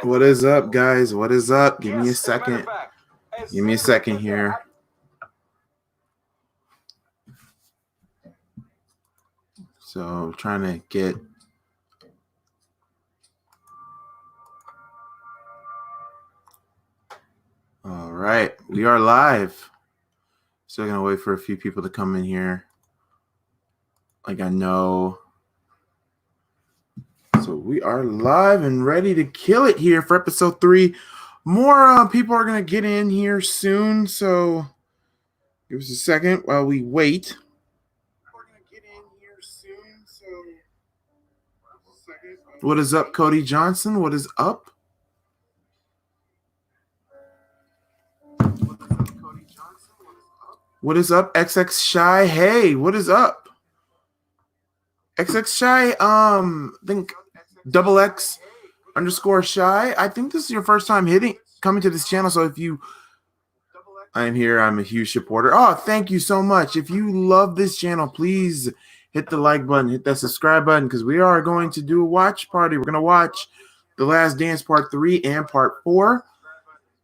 What is up, guys? What is up? Give me a second. Give me a second here. So trying to get all right. We are live. Still gonna wait for a few people to come in here. Like I know. So we are live and ready to kill it here for episode 3. More people are going to get in here soon, so give us a second while we wait. What is up, Cody Johnson? What is up? What is up, XX Shy? Hey, what is up? XX Shy, I think XX_Shy. I think this is your first time coming to this channel. So if you, I'm here, I'm a huge supporter. Oh, thank you so much. If you love this channel, please hit the like button, hit that subscribe button, because we are going to do a watch party. We're going to watch The Last Dance Part 3 and Part 4.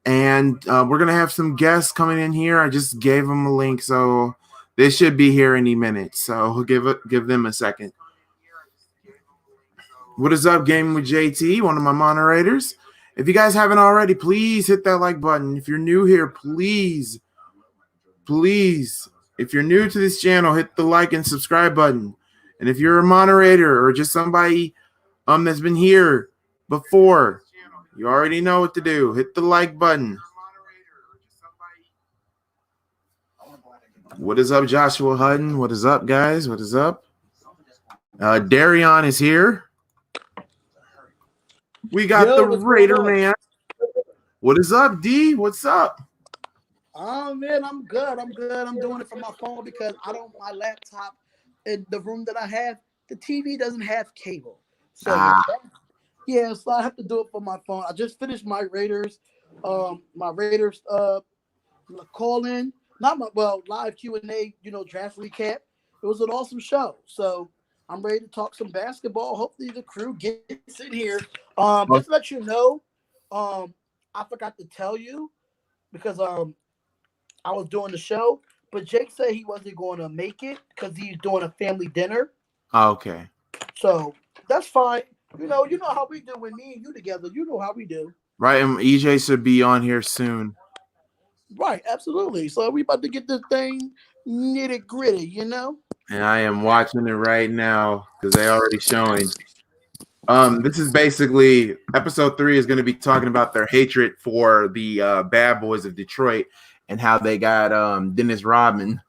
And we're going to have some guests coming in here. I just gave them a link, so they should be here any minute. So give them a second. What is up, Gaming with JT, one of my moderators? If you guys haven't already, please hit that like button. If you're new here, please, if you're new to this channel, hit the like and subscribe button. And if you're a moderator or just somebody that's been here before, you already know what to do. Hit the like button. What is up, Joshua Hutton? What is up, guys? What is up? Darion is here. We got the Raider Man. What is up, D? What's up? Oh man, I'm good. I'm doing it from my phone because my laptop in the room that I have, the TV doesn't have cable. So yeah, so I have to do it from my phone. I just finished my Raiders call in, live Q&A, draft recap. It was an awesome show. So I'm ready to talk some basketball. Hopefully the crew gets in here. Just to let you know, I forgot to tell you because I was doing the show, but Jake said he wasn't going to make it because he's doing a family dinner. Okay. So that's fine. You know how we do when me and you together. You know how we do. Right, and EJ should be on here soon. Right, absolutely. So we about to get this thing nitty gritty, And I am watching it right now because they already showing. This is basically episode 3 is going to be talking about their hatred for the Bad Boys of Detroit and how they got Dennis Rodman.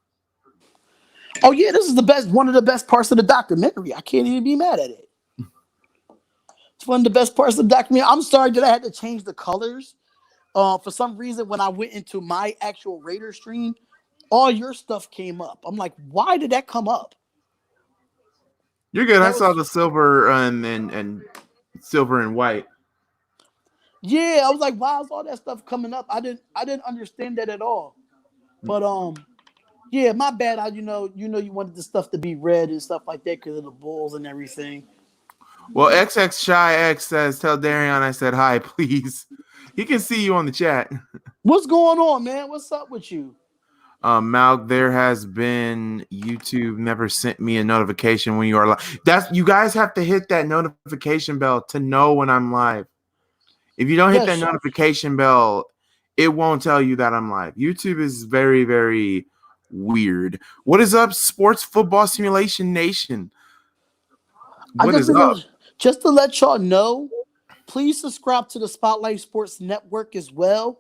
Oh yeah, this is one of the best parts of the documentary. I can't even be mad at it. It's one of the best parts of the documentary. I'm sorry that I had to change the colors. For some reason, when I went into my actual Raider stream, all your stuff came up. I'm like, why did that come up? You're good. I saw the silver and silver and white. Yeah, I was like, why is all that stuff coming up? I didn't understand that at all. But yeah, my bad. You wanted the stuff to be red and stuff like that because of the Bulls and everything. Well, XX Shy X says, tell Darion I said hi, please. He can see you on the chat. What's going on, man? What's up with you? Malc, there has been YouTube never sent me a notification when you are live. You guys have to hit that notification bell to know when I'm live. If you don't hit that notification bell, it won't tell you that I'm live. YouTube is very, very weird. What is up, Sports Football Simulation Nation? What is up? Just to let y'all know, please subscribe to the Spotlight Sports Network as well,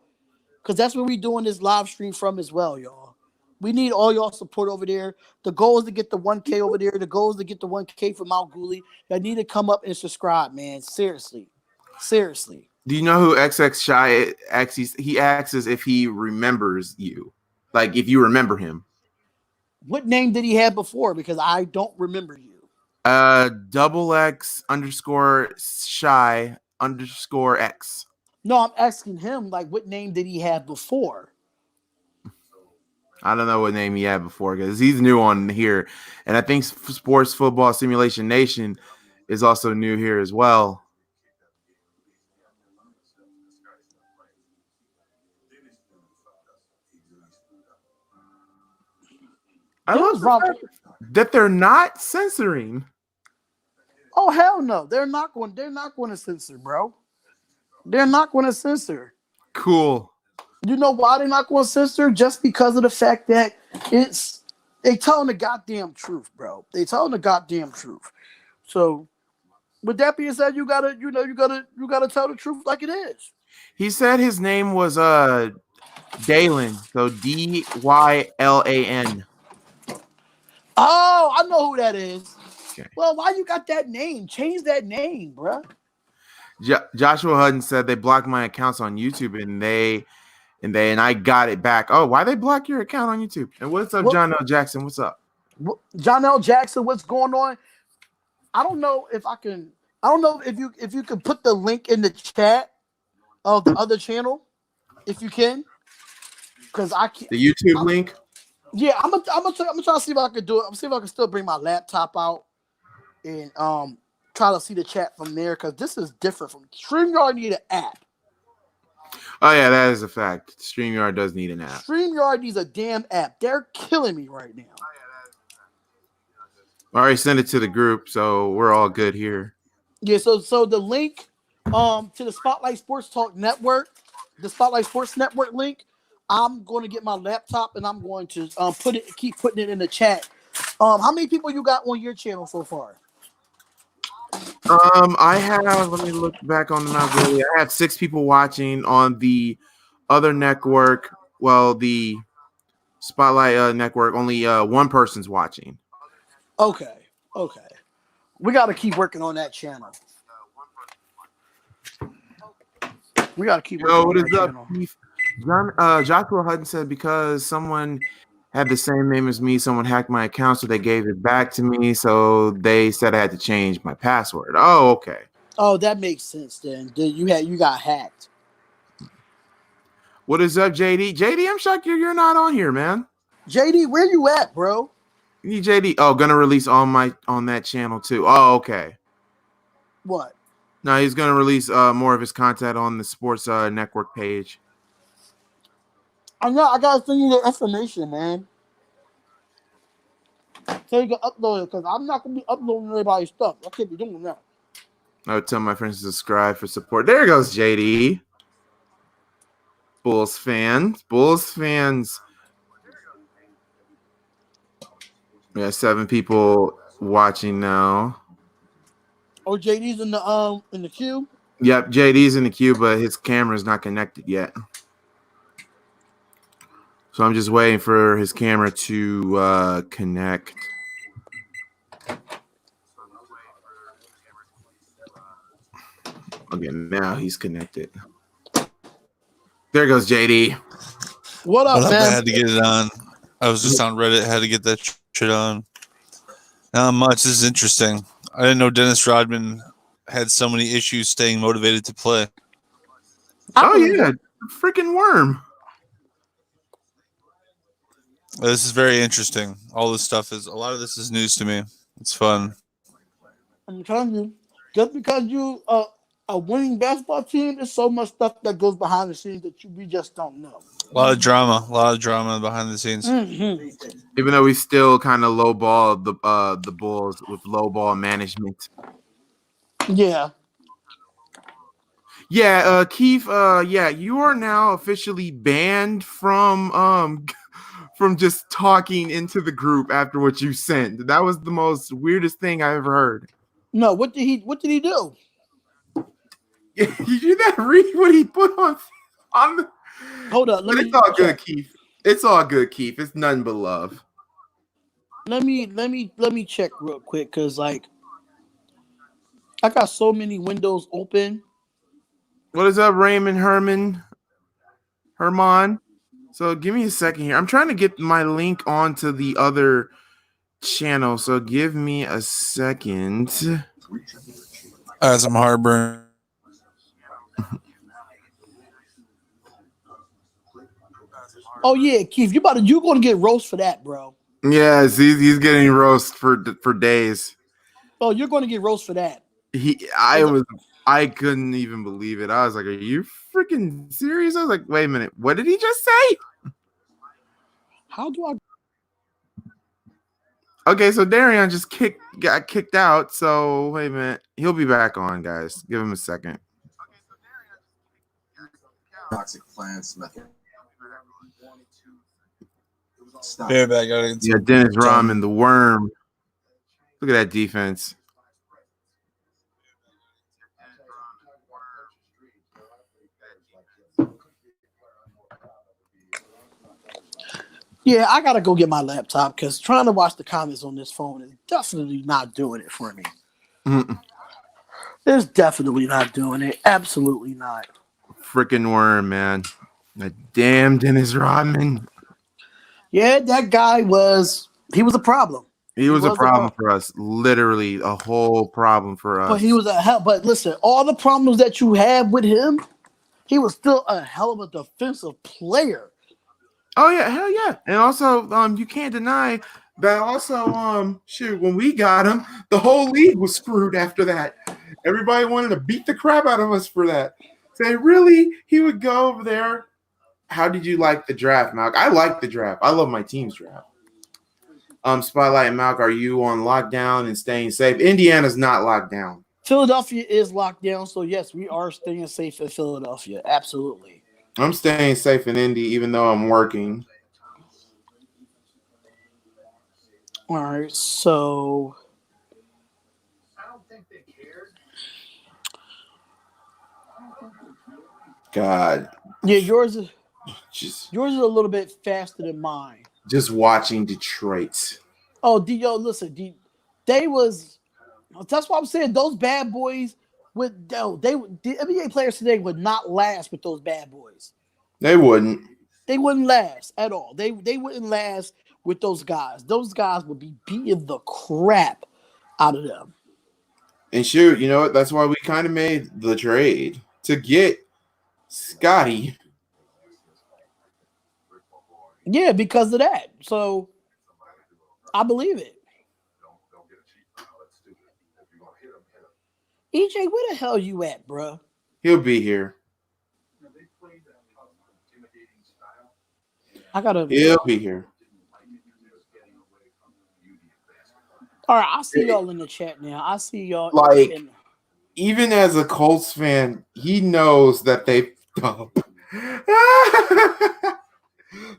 because that's where we're doing this live stream from as well, y'all. We need all y'all support over there. The goal is to get the 1K over there. The goal is to get the 1K for MalcGoolie. Y'all need to come up and subscribe, man. Seriously. Do you know who XX Shy asks? He asks if he remembers you, like if you remember him. What name did he have before? Because I don't remember you. XX_Shy_X. No, I'm asking him, like, what name did he have before? I don't know what name he had before because he's new on here. And I think Sports Football Simulation Nation is also new here as well. I Yeah, love what's the wrong? fact that they're not censoring. Oh hell no, they're not going. They're not going to censor, bro. They're not going to censor. Cool. You know why they're not going to censor? Just because of the fact that it's they telling the goddamn truth, bro. They telling the goddamn truth. So with that being said, you gotta tell the truth like it is. He said his name was Daylan. So Dylan. Oh, I know who that is. Okay. Well, why you got that name? Change that name, bro. Joshua Hudden said they blocked my accounts on YouTube and I got it back. Oh, why they block your account on YouTube? And what's up, What, John L. Jackson? What's up? John L. Jackson, what's going on? I don't know if I can. I don't know if you can put the link in the chat of the other channel, if you can, because I can't. The YouTube link. Yeah, I'm gonna try to see if I can do it. I'm see if I can still bring my laptop out and try to see the chat from there because this is different from StreamYard. Need an app. Oh yeah, that is a fact. StreamYard does need an app. StreamYard needs a damn app. They're killing me right now. I already sent it to the group, so we're all good here. Yeah, so the link to the Spotlight Sports Talk Network, the Spotlight Sports Network link, I'm going to get my laptop and I'm going to keep putting it in the chat. How many people you got on your channel so far? I have, let me look back on the MalcGoolie. I have 6 people watching on the other network. Well, the Spotlight network, only one person's watching. Okay. We got to keep working on that channel. We got to keep working on that channel. Keith? Joshua Hudson said because someone had the same name as me, someone hacked my account, so they gave it back to me. So they said I had to change my password. Oh, okay. Oh, that makes sense then. You got hacked. What is up, JD? JD, I'm shocked you're not on here, man. JD, where you at, bro? JD. Oh, gonna release on that channel too. Oh, okay. What? No, he's gonna release more of his content on the sports network page. I gotta send you the information, man. So you can upload it because I'm not gonna be uploading everybody's stuff. I can't be doing that. I would tell my friends to subscribe for support. There goes JD. Bulls fans. We have 7 people watching now. Oh, JD's in the queue. Yep, JD's in the queue, but his camera's not connected yet. So I'm just waiting for his camera to connect. Okay, now he's connected. There goes JD. What up, man? I had to get it on. I was just on Reddit. Had to get that shit on. Not much. This is interesting. I didn't know Dennis Rodman had so many issues staying motivated to play. Oh yeah, freaking worm. This is very interesting. A lot of this is news to me. It's fun. I'm telling you, just because you a winning basketball team, there's so much stuff that goes behind the scenes that we just don't know. A lot of drama behind the scenes. Mm-hmm. Even though we still kind of lowball the Bulls with lowball management. Yeah. Yeah, Keith. Yeah, you are now officially banned from just talking into the group after what you sent. That was the most weirdest thing I ever heard. No, what did he do? Did you that read what he put on the? Hold up, It's all good, Keith. It's all good, Keith. It's none but love. Let me check real quick because like I got so many windows open. What is up, Raymond Herman? So give me a second here. I'm trying to get my link onto the other channel. So give me a second. I had some heartburn. Oh yeah, Keith, you're gonna get roast for that, bro. Yes, he's getting roast for days. Oh, you're gonna get roast for that. I couldn't even believe it. I was like, are you freaking serious? I was like, wait a minute, what did he just say? How do I Okay, so Darion just got kicked out. So wait a minute. He'll be back on, guys. Give him a second. Toxic plants method. Bareback got it. Yeah, Dennis Rodman, the worm. Look at that defense. Yeah, I gotta go get my laptop because trying to watch the comments on this phone is definitely not doing it for me. Mm-mm. It's definitely not doing it. Absolutely not. Freaking worm, man. That damn Dennis Rodman. Yeah, that guy he was a problem. He was a problem for us. Literally a whole problem for us. But he was a hell. But listen, all the problems that you have with him, he was still a hell of a defensive player. Oh yeah, hell yeah. And also, you can't deny that also, when we got him, the whole league was screwed after that. Everybody wanted to beat the crap out of us for that. Say, really? He would go over there. How did you like the draft, Malc? I like the draft. I love my team's draft. Spotlight and Malc, are you on lockdown and staying safe? Indiana's not locked down. Philadelphia is locked down, so yes, we are staying safe in Philadelphia. Absolutely. I'm staying safe in Indy, even though I'm working. All right, so God. yeah, yours is Just a little bit faster than mine. Just watching Detroit. Oh, listen, that's why I'm saying those bad boys the NBA players today would not last with those bad boys. They wouldn't. They wouldn't last at all. They wouldn't last with those guys. Those guys would be beating the crap out of them. And shoot, you know what? That's why we kind of made the trade to get Scotty. Yeah, because of that. So I believe it. EJ, where the hell you at, bro? He'll be here. He'll be here. All right, I see y'all in the chat now. I see y'all. Even as a Colts fan, he knows that they up.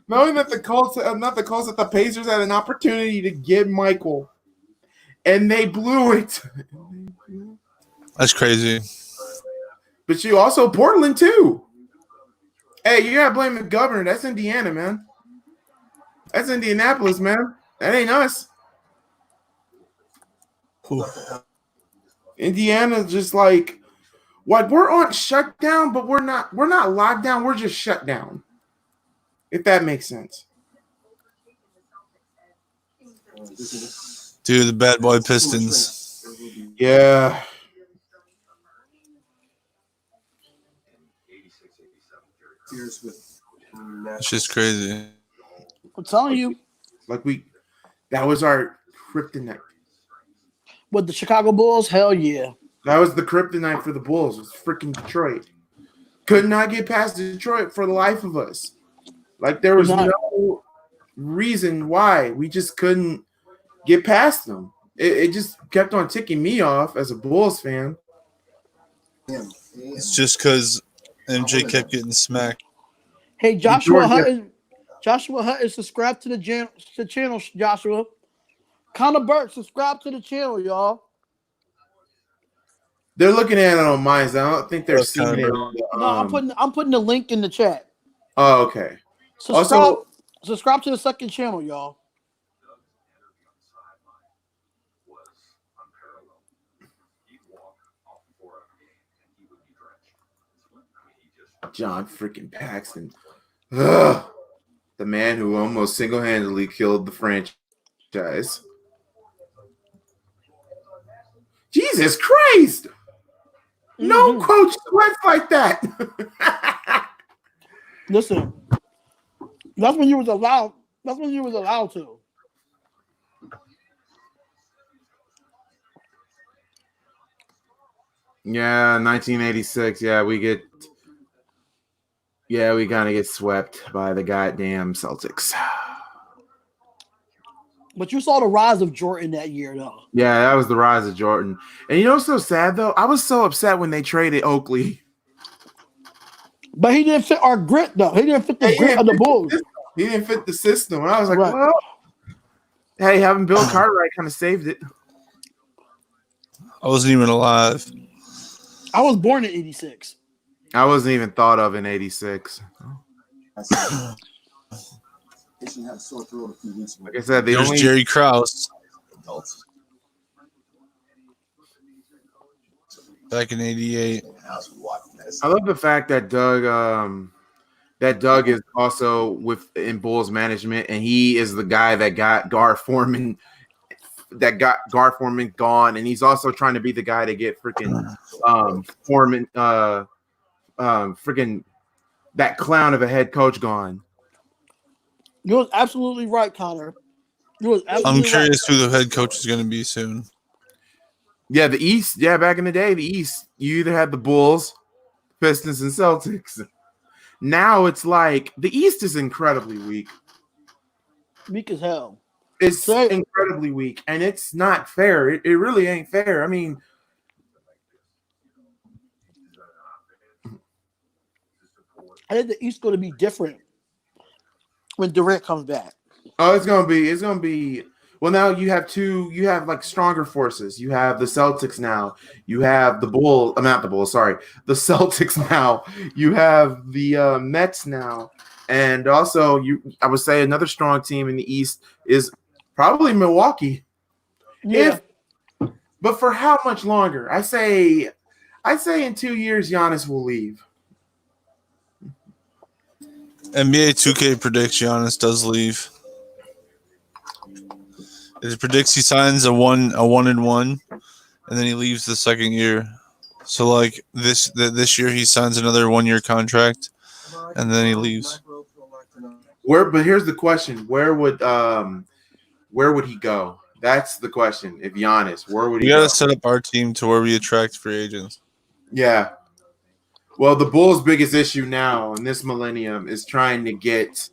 Knowing that that the Pacers had an opportunity to get Michael, and they blew it. That's crazy. But you also Portland too. Hey, you gotta blame the governor. That's Indiana, man. That's Indianapolis, man. That ain't us. Indiana's just like what we're on shutdown, but we're not locked down, we're just shut down. If that makes sense. Dude, the bad boy Pistons. Yeah. It's just crazy. I'm telling you. That was our kryptonite. With the Chicago Bulls, hell yeah. That was the kryptonite for the Bulls. It was freaking Detroit. Could not get past Detroit for the life of us. Like there was no reason why. We just couldn't get past them. It just kept on ticking me off as a Bulls fan. It's just because MJ kept getting smacked. Hey, Joshua Hutton, subscribe to the channel, Joshua. Connor Burke, subscribe to the channel, y'all. They're looking at it on mine. I don't think they're seeing it. No, I'm putting the link in the chat. Oh, okay. Subscribe to the second channel, y'all. John freaking Paxson. Ugh. The man who almost single-handedly killed the franchise. Jesus Christ! No coach sweats like that. Listen, that's when you was allowed. That's when you was allowed to. Yeah, 1986. Yeah, we kind of get swept by the goddamn Celtics. But you saw the rise of Jordan that year, though. Yeah, that was the rise of Jordan. And you know what's so sad though? I was so upset when they traded Oakley. But he didn't fit our grit, though. He didn't fit the grit of the Bulls. He didn't fit the system. And I was like, Right. well, hey, having Bill Cartwright kind of saved it. I wasn't even alive. I was born in '86. I wasn't even thought of in '86. Like I said, There's Jerry Krause back in '88. I love the fact that Doug is also in Bulls management, and he is the guy that got Gar Forman gone, and he's also trying to be the guy to get freaking Forman freaking that clown of a head coach gone. You was absolutely right, Connor. You was absolutely I'm curious who the head coach is going to be soon. Yeah, the East. Yeah, back in the day, the East, you either had the Bulls, Pistons, and Celtics. Now it's like the East is incredibly weak. Weak as hell. It's incredibly weak, and it's not fair. It really ain't fair. I mean, I think the East going to be different when Durant comes back. oh, it's gonna be. Well, now you have like stronger forces. You have the Celtics now. You have the Bulls. I'm not the Bulls. Sorry, the Celtics now. You have the Mets now, and also I would say another strong team in the East is probably Milwaukee. Yeah. But for how much longer? I say in 2 years, Giannis will leave. NBA 2K predicts Giannis does leave. It predicts he signs a 1-1, and then he leaves the second year. So like this year he signs another 1-year contract, and then he leaves. But here's the question: where would he go? That's the question. If Giannis, where would he go? We got to set up our team to where we attract free agents. Yeah. Well, the Bulls' biggest issue now in this millennium is trying to get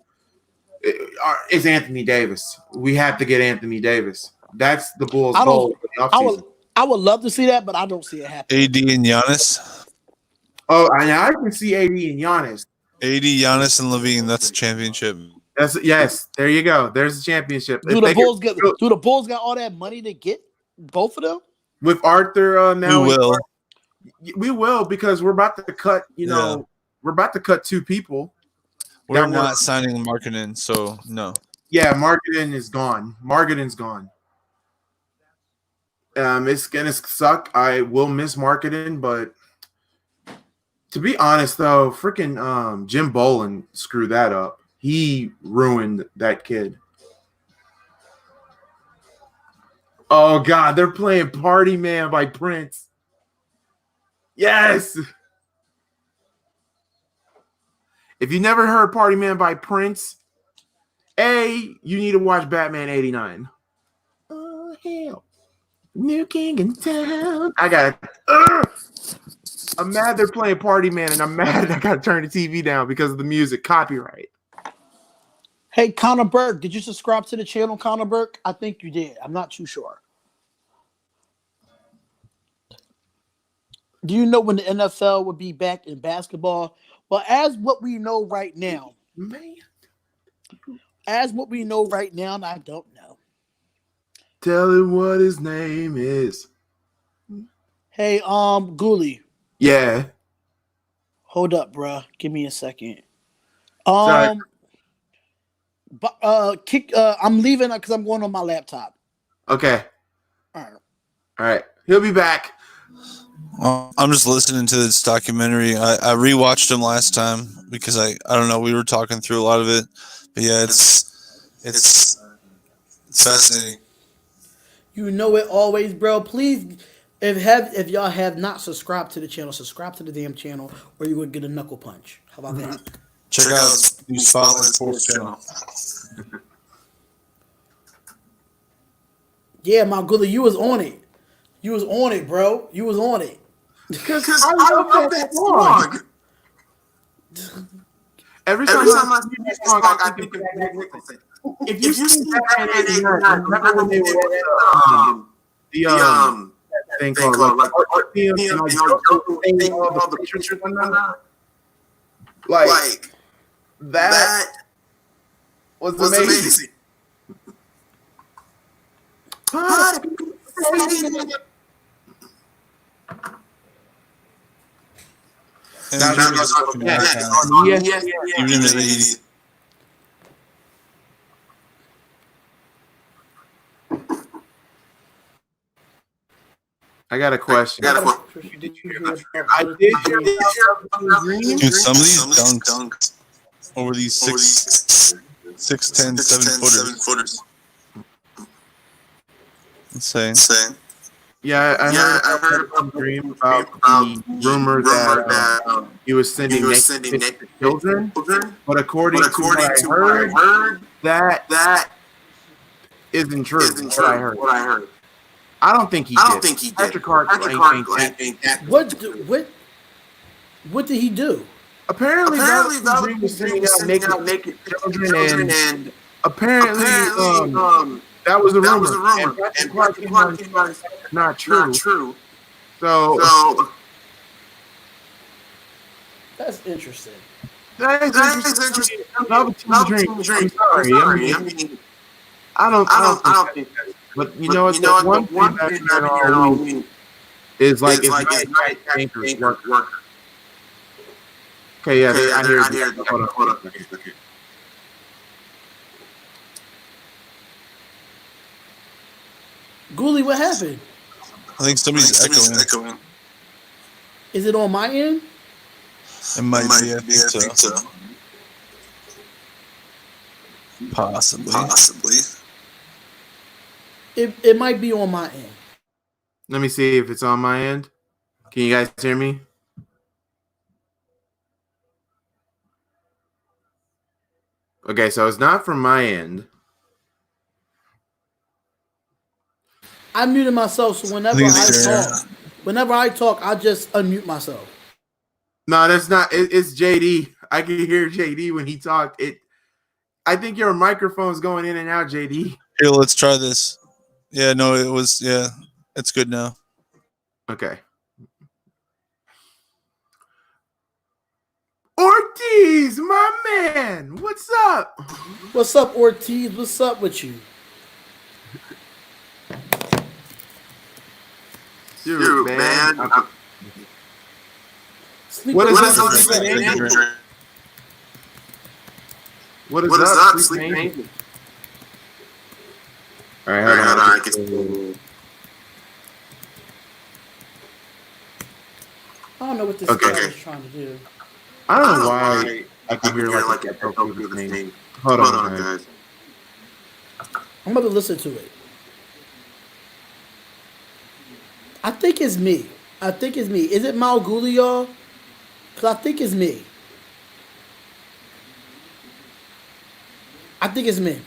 is Anthony Davis. We have to get Anthony Davis. That's the Bulls' goal for the offseason. I would love to see that, but I don't see it happening. AD and Giannis. Oh, I can see AD and Giannis. AD, Giannis, and Levine. That's a championship. Yes. There you go. There's a championship. Do the Bulls got all that money to get both of them? With Arthur now? We will. We will, because we're about to cut. We're about to cut 2 people. We're not signing Markkanen, so no. Yeah, Markkanen is gone. Markkanen's gone. It's gonna suck. I will miss Markkanen, but to be honest, though, freaking Jim Boland screwed that up. He ruined that kid. Oh God, they're playing "Party Man" by Prince. Yes. If you never heard "Party Man" by Prince, you need to watch Batman '89. Oh hell, new king in town. I got it. I'm mad they're playing "Party Man," and I'm mad I got to turn the TV down because of the music copyright. Hey, Connor Burke, did you subscribe to the channel, Connor Burke? I think you did. I'm not too sure. Do you know when the NFL would be back in basketball? Well, as what we know right now, and I don't know. Tell him what his name is. Hey, Ghoulie. Yeah. Hold up, bruh. Give me a second. Sorry. I'm leaving because I'm going on my laptop. Okay. All right. He'll be back. I'm just listening to this documentary. I rewatched him last time because I don't know, we were talking through a lot of it, but yeah, it's fascinating. You know it always, bro. Please, if y'all have not subscribed to the channel, subscribe to the damn channel, or you would get a knuckle punch. How about that? Check out the Spotlight Sports channel. Yeah, MalcGoolie, you was on it. You was on it, bro. You was on it. Because I love that song. Every time I see that song, I think of that Nicholson. if you see Batman 89, remember when they were the thing called like art museum and like painting all the pictures and whatnot? Like that was amazing. And That Jewlery was was fucking on iconic. ESPN. Even in the 80s. I got a question. I did hear about Green. Dude, some of these dunks over these 6'10", 7-footers. Insane. Yeah, I heard from Dream about the rumor that he was sending naked children, but according to what I heard, that isn't true. What I heard. I don't think he did. Patrick Clark ain't that. What did he do? Apparently Dream was sending out naked children, and apparently that was a rumor. And Patrick Clark came out and said it's not true. So That's interesting. that is interesting. Another team dream. I'm sorry. I mean, I don't think that's, but you know what? The one thing that's been all week is like it's night anchors work. Okay, yeah, I hear. Hold up. Okay. Ghoulie, what happened? I think somebody's echoing. Is it on my end? It might be. I think so. Possibly. It might be on my end. Let me see if it's on my end. Can you guys hear me? Okay, so it's not from my end. I muted myself, so whenever I talk, I just unmute myself. No, that's not. It's JD. I can hear JD when he talked. I think your microphone's going in and out, JD. Here, let's try this. Yeah, no, it was. Yeah, it's good now. Okay. Ortiz, my man, what's up? What's up, Ortiz? What's up with you? Dude, man. What is up, Sleep Angel? All right, hold on. I don't know what this guy is trying to do. I don't know why I can hear like an echo through the name. Hold on, guys. I'm about to listen to it. I think it's me. Is it MalcGoolie, y'all? Because I think it's me. I think it's me.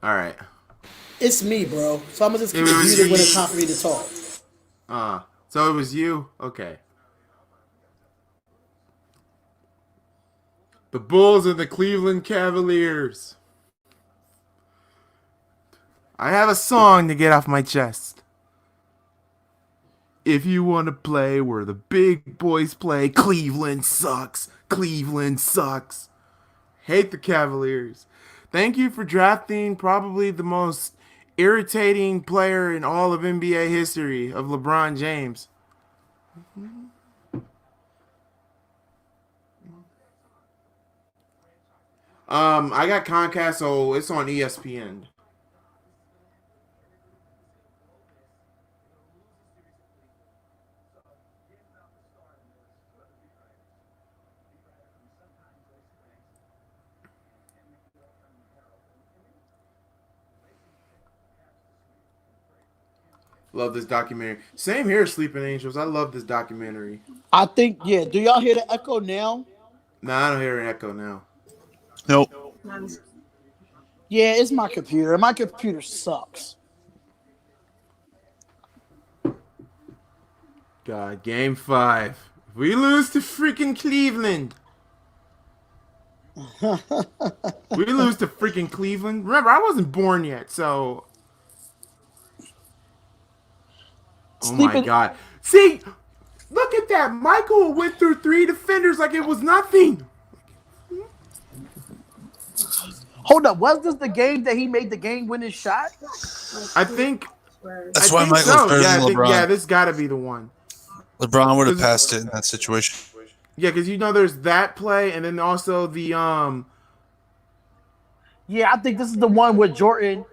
All right. It's me, bro. So I'm gonna just keep muted when it's time for me to talk. So it was you? Okay. The Bulls and the Cleveland Cavaliers. I have a song to get off my chest. If you want to play where the big boys play, Cleveland sucks. Cleveland sucks. Hate the Cavaliers. Thank you for drafting probably the most irritating player in all of NBA history of LeBron James. I got Comcast, so it's on ESPN. Love this documentary. Same here, Sleeping Angels. I love this documentary. I think, yeah. Do y'all hear the echo now? Nah, I don't hear an echo now. Nope. Yeah, it's my computer. My computer sucks. God, game 5. If we lose to freaking Cleveland. We lose to freaking Cleveland. Remember, I wasn't born yet, so. Oh my Sleeping. God. See, look at that. Michael went through 3 defenders like it was nothing. Hold up. Was this the game that he made the game-winning shot? I think. That's why Michael's better than LeBron. Yeah, this got to be the one. LeBron would have passed it in that situation. Yeah, because there's that play, and then also the Yeah, I think this is the one where Jordan,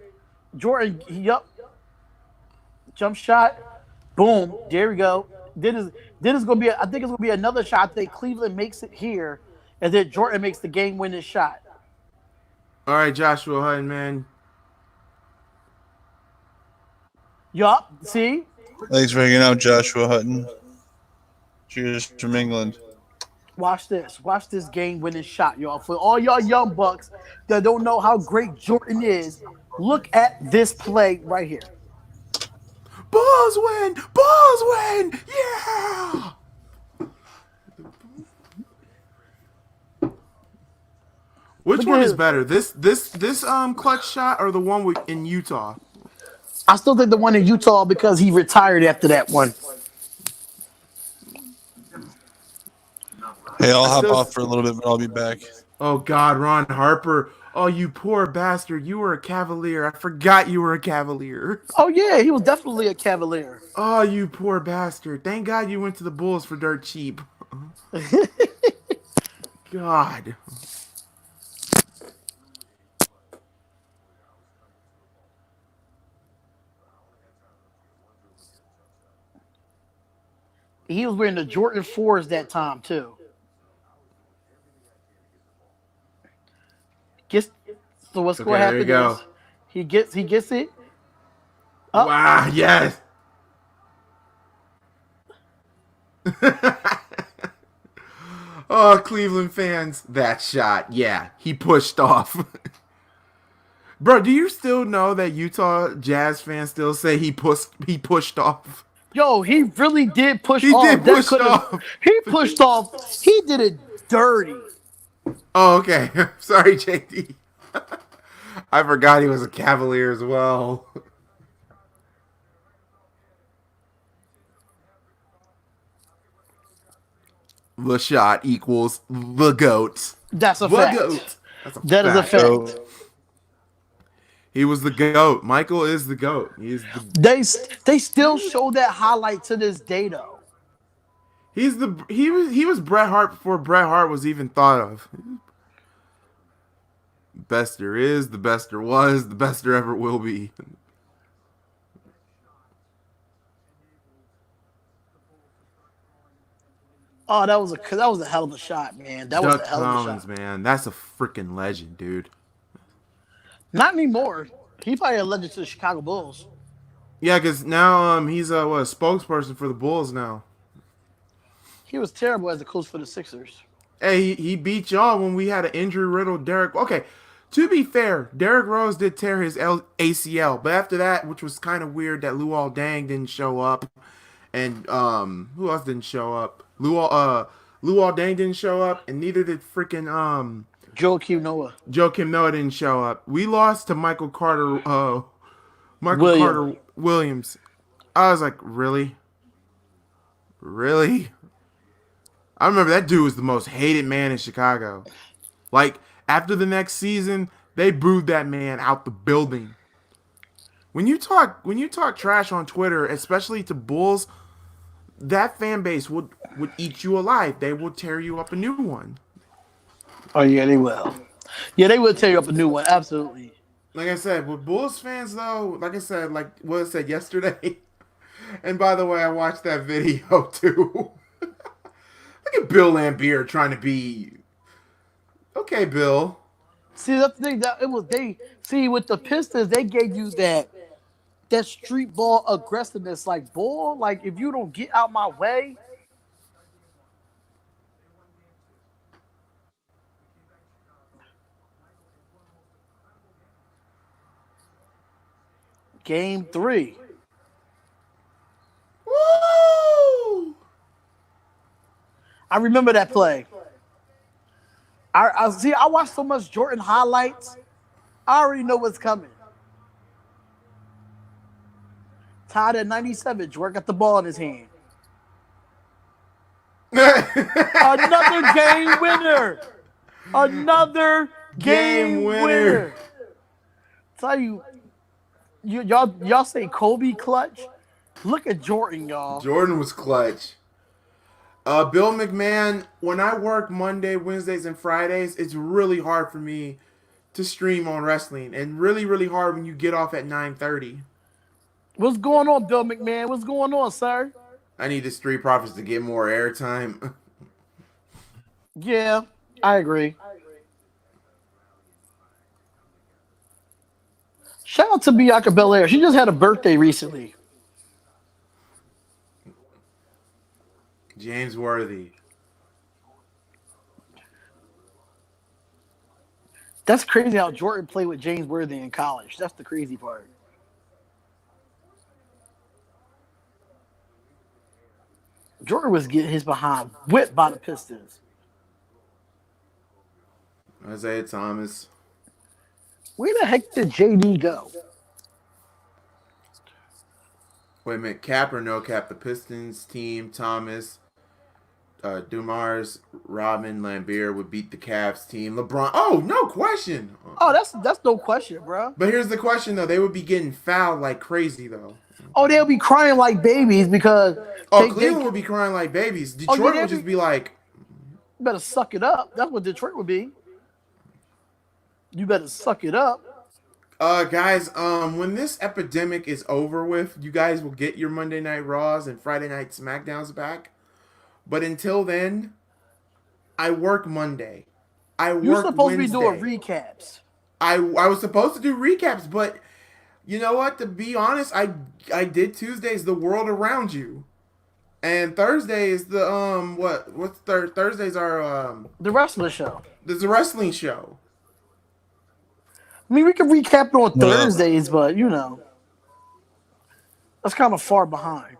yup, jump shot, boom, there we go. Then is gonna be. I think it's gonna be another shot. I think Cleveland makes it here, and then Jordan makes the game-winning shot. All right, Joshua Hutton, man. Yup, see. Thanks for hanging out, Joshua Hutton. Cheers from England. Watch this. Watch this game-winning shot, y'all. For all y'all young bucks that don't know how great Jordan is, look at this play right here. Bulls win! Bulls win! Yeah! Which one is better? This clutch shot or the one in Utah? I still think the one in Utah because he retired after that one. Hey, I'll hop off for a little bit, but I'll be back. Oh God, Ron Harper. Oh, you poor bastard. You were a Cavalier. I forgot you were a Cavalier. Oh yeah, he was definitely a Cavalier. Oh, you poor bastard. Thank God you went to the Bulls for dirt cheap. God. He was wearing the Jordan 4s that time too. So what's going to happen? There you go. He gets it. Oh. Wow, yes. Oh, Cleveland fans, that shot. Yeah, he pushed off. Bro, do you still know that Utah Jazz fans still say he pushed off? Yo, he really did push off. He did push off. He pushed off. He did it dirty. Oh, okay. Sorry, JD. I forgot he was a Cavalier as well. The shot equals the GOAT. That's a the fact. GOAT. That is a fact. He was the GOAT. Michael is the GOAT. He is the... They still show that highlight to this day though. He was Bret Hart before Bret Hart was even thought of. Best there is, the best there was, the best there ever will be. Oh, that was a hell of a shot, man. That was a hell of a shot, man. That's a freaking legend, dude. Not anymore. He probably a legend to the Chicago Bulls. Yeah, because now he's a spokesperson for the Bulls now. He was terrible as a coach for the Sixers. Hey, he beat y'all when we had an injury-riddled Derrick. Okay, to be fair, Derrick Rose did tear his ACL, but after that, which was kind of weird that Luol Deng didn't show up, and who else didn't show up? Luol Deng didn't show up, and neither did freaking Joakim Noah. Joakim Noah didn't show up. We lost to Michael Carter Williams. I was like, really? Really? I remember that dude was the most hated man in Chicago. Like, after the next season, they booed that man out the building. When you talk trash on Twitter, especially to Bulls, that fan base would eat you alive. They will tear you up a new one. Oh yeah, they will. Yeah, they will tear you up a new one. Absolutely. Like I said, with Bulls fans though, like I said, like what I said yesterday. And by the way, I watched that video too. Look at Bill Laimbeer trying to be okay, Bill. See, that's the thing that it was. They see with the Pistons, they gave you that that street ball aggressiveness. Like, boy, like if you don't get out my way. Game 3. Woo! I remember that play. I see. I watched so much Jordan highlights. I already know what's coming. Tied at 97. Jordan got the ball in his hand. Another game winner. Another game winner. Tell you, y'all say Kobe clutch. Look at Jordan, y'all. Jordan was clutch. Bill McMahon, when I work Monday, Wednesdays, and Fridays, it's really hard for me to stream on wrestling, and really, really hard when you get off at 9:30. What's going on, Bill McMahon? What's going on, sir? I need the Street Profits to get more airtime. Yeah, I agree. Shout out to Bianca Belair. She just had a birthday recently. James Worthy. That's crazy how Jordan played with James Worthy in college. That's the crazy part. Jordan was getting his behind whipped by the Pistons. Isaiah Thomas. Where the heck did JD go? Wait a minute, cap or no cap? The Pistons team, Thomas, Dumars, Robin, Lambert would beat the Cavs team. LeBron. Oh, no question. Oh, that's no question, bro. But here's the question though: they would be getting fouled like crazy though. Oh, they'll be crying like babies because Cleveland would be crying like babies. Detroit would just be like, "You better suck it up." That's what Detroit would be. You better suck it up. Guys, when this epidemic is over with, you guys will get your Monday Night Raws and Friday Night SmackDowns back. But until then, I work Monday. You're supposed Wednesday. to be doing recaps. I was supposed to do recaps, but you know what? To be honest, I did Tuesdays, The World Around You, and Thursday is the what's Thursdays are The wrestling show. There's a wrestling show. I mean, we can recap it on Thursdays, but that's kind of far behind.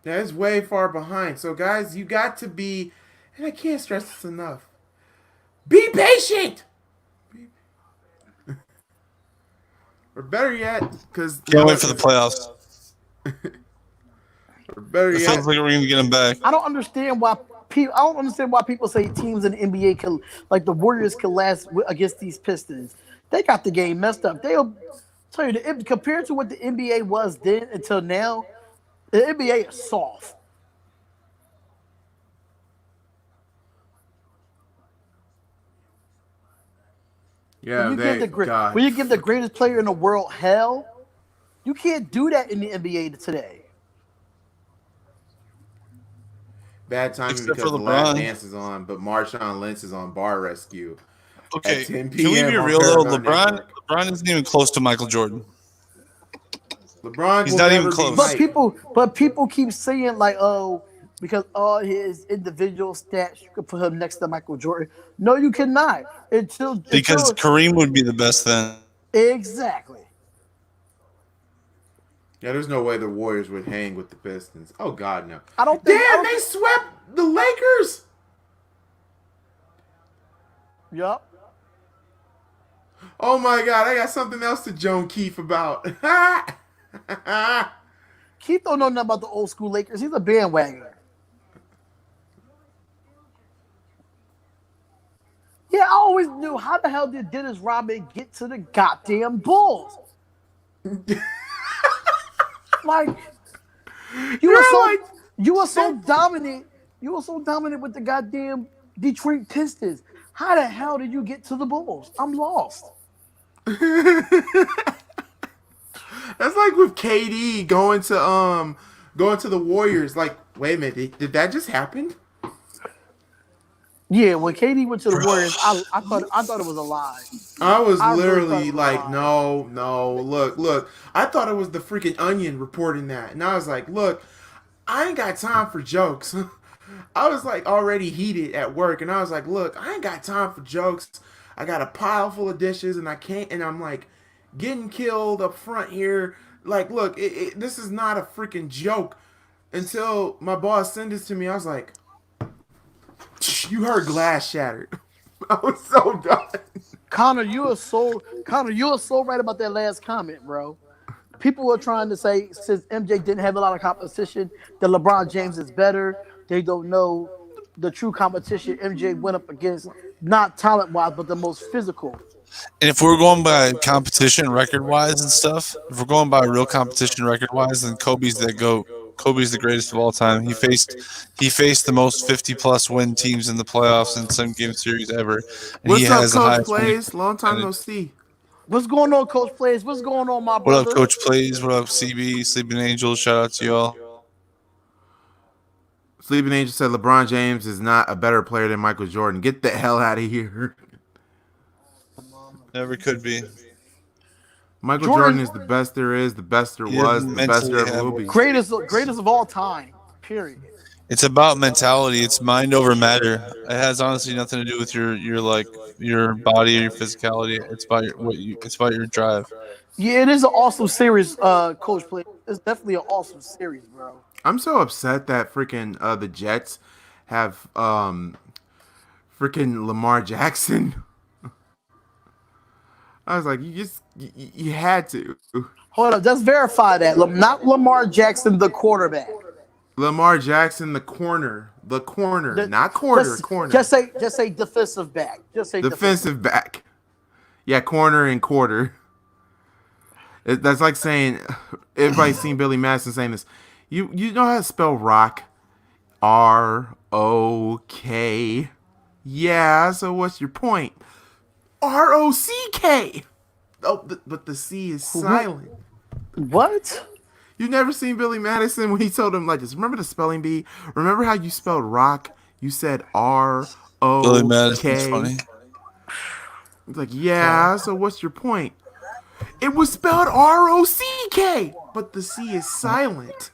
That's way far behind. So, guys, you got to be, and I can't stress this enough, be patient! Or better yet, because... Can't wait for the playoffs. Or better It yet... sounds like we're going to get them back. I don't understand why people say teams in the NBA can, like the Warriors can last against these Pistons. They got the game messed up. They'll tell you, compared to what the NBA was then until now, the NBA is soft. Yeah, when you give the greatest player in the world hell, you can't do that in the NBA today. Bad timing because the last dance is on, but Marshawn Lynch is on bar rescue. Okay, at 10 can we be p.m. real though? LeBron isn't even close to Michael Jordan. LeBron, he's not even close. But people keep saying like, oh, because all his individual stats, you could put him next to Michael Jordan. No, you cannot. Because Kareem would be the best then. Exactly. Yeah, there's no way the Warriors would hang with the Pistons. Oh God, no. They swept the Lakers. Yup. Oh my God, I got something else to Joan Keefe about. Keith don't know nothing about the old school Lakers. He's a bandwagoner. Yeah, I always knew how the hell did Dennis Rodman get to the goddamn Bulls? Like you were so dominant. You were so dominant with the goddamn Detroit Pistons. How the hell did you get to the Bulls? I'm lost. That's like with KD going to the Warriors. Like, wait a minute, did that just happen? Yeah, when KD went to the Warriors, I thought it was a lie. I was I really thought it literally was a like, lie. no, look. I thought it was the freaking Onion reporting that. And I was like, look, I ain't got time for jokes. I was like already heated at work. And I was like, look, I ain't got time for jokes. I got a pile full of dishes and I can't, and I'm like getting killed up front here. Like, look, this is not a freaking joke. Until my boss sent this to me, I was like, you heard glass shattered. I was so done. Connor, you are so right about that last comment, bro. People were trying to say since MJ didn't have a lot of competition, that LeBron James is better. They don't know the true competition MJ went up against, not talent wise, but the most physical. And if we're going by competition record wise and stuff, if we're going by real competition record wise, then Kobe's the GOAT. Kobe's the greatest of all time. He faced the most 50+ win teams in the playoffs in some game series ever, and he What's up, has the Coach highest winning Plays? Long time no percentage. see. What's going on, Coach Players? What's going on, my What up, brother? Coach Plays? What up, CB, Sleeping Angels? Shout out to y'all. Sleeping Angel said LeBron James is not a better player than Michael Jordan. Get the hell out of here. Never could be. Michael Jordan Jordan, is the best there is, the best there He was, doesn't the best there mentally ever have will it. be. greatest of all time. Period. It's about mentality. It's mind over matter. It has honestly nothing to do with your body or your physicality. It's about it's about your drive. Yeah, it is an awesome series, Coach Play. It's definitely an awesome series, bro. I'm so upset that freaking the Jets have freaking Lamar Jackson. I was like, you had to. Hold up, let's verify that. Not Lamar Jackson, the quarterback. Lamar Jackson, the corner, The- not quarter, just, corner, just say defensive back. Just say defensive. defensive back. Yeah, corner and quarter. That's like saying everybody's seen Billy Madison saying this. You know how to spell rock? ROK. Yeah. So what's your point? ROCK. Oh, but the C is silent. What? You never seen Billy Madison when he told him like this? Remember the spelling bee? Remember how you spelled rock? You said R Billy O Madison's K. funny. It's like, yeah. So what's your point? It was spelled ROCK, but the C is silent.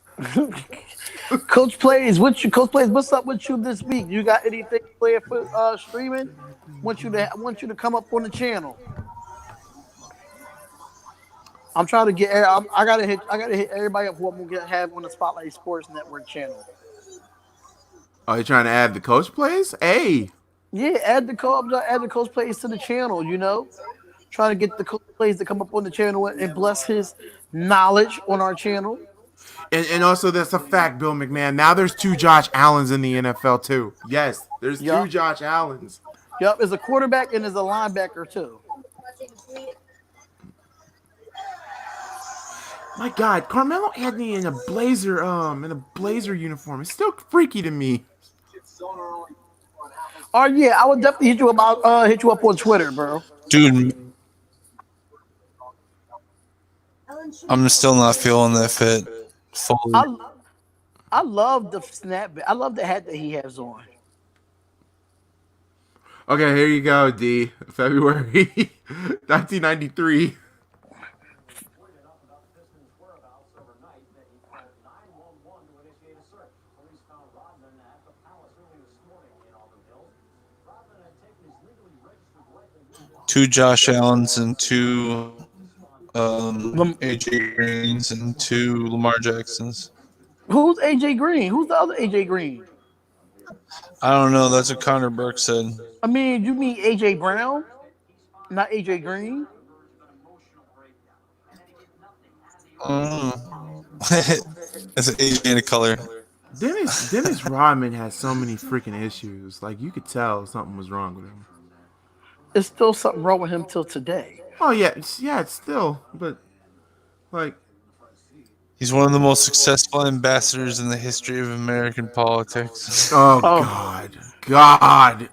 Coach Plays, Coach Plays, what's up with you this week? You got anything planned for streaming? Want you to come up on the channel. I'm trying to get. I gotta hit everybody up who I'm gonna have on the Spotlight Sports Network channel. Are you trying to add the coach plays? Hey. Yeah, add the Coach Plays to the channel. Trying to get the Coach Plays to come up on the channel and bless his knowledge on our channel. And also that's a fact, Bill McMahon. Now there's 2 Josh Allens in the NFL too. Yes, there's 2 Yup. Josh Allens. Yep, as a quarterback and as a linebacker too. My God, Carmelo Anthony in a blazer uniform. It's still freaky to me. Oh yeah, I would definitely hit you up on Twitter, bro. Dude, I'm still not feeling that fit fully. I love the snapback. I love the hat that he has on. Okay, here you go, D. February 1993. Two Josh Allens and two AJ Greens and two Lamar Jacksons. Who's AJ Green? Who's the other AJ Green? I don't know. That's what Connor Burke said. I mean, you mean AJ Brown, not AJ Green? That's an AJ in a color. Dennis Rodman has so many freaking issues. Like, you could tell something was wrong with him. There's still something wrong with him till today. Oh yeah, it's still, but like, He's one of the most successful ambassadors in the history of American politics. oh. God.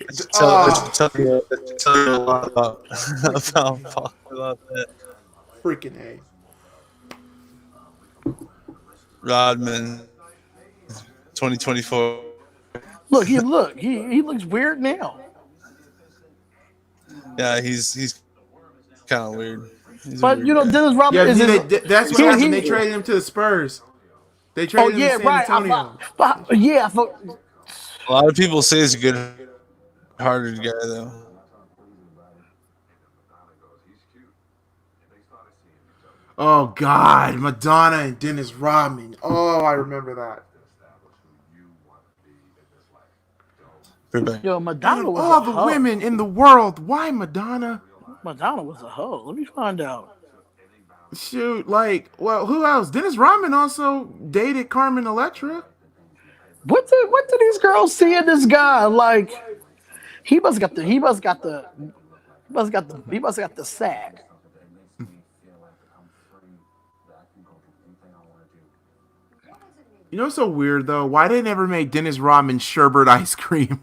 That should tell you a lot about that. Freaking A. Rodman, 2024. Look, he looks weird now. Yeah, he's kind of weird. He's a But weird guy. Dennis Rodman Yeah, is see, his. that's what happened. They traded him to the Spurs. They Oh traded him to yeah, San right. Antonio. I thought. A lot of people say he's a good-hearted guy, though. Oh God, Madonna and Dennis Rodman. Oh, I remember that. Yo, Out Madonna of was a all the hoe. women in the world, why Madonna? Madonna was a hoe. Let me find out. Shoot, like, well, who else? Dennis Rodman also dated Carmen Electra. What did these girls see in this guy? Like, he must got the sack. You know what's so weird though? Why they never made Dennis Rodman sherbet ice cream?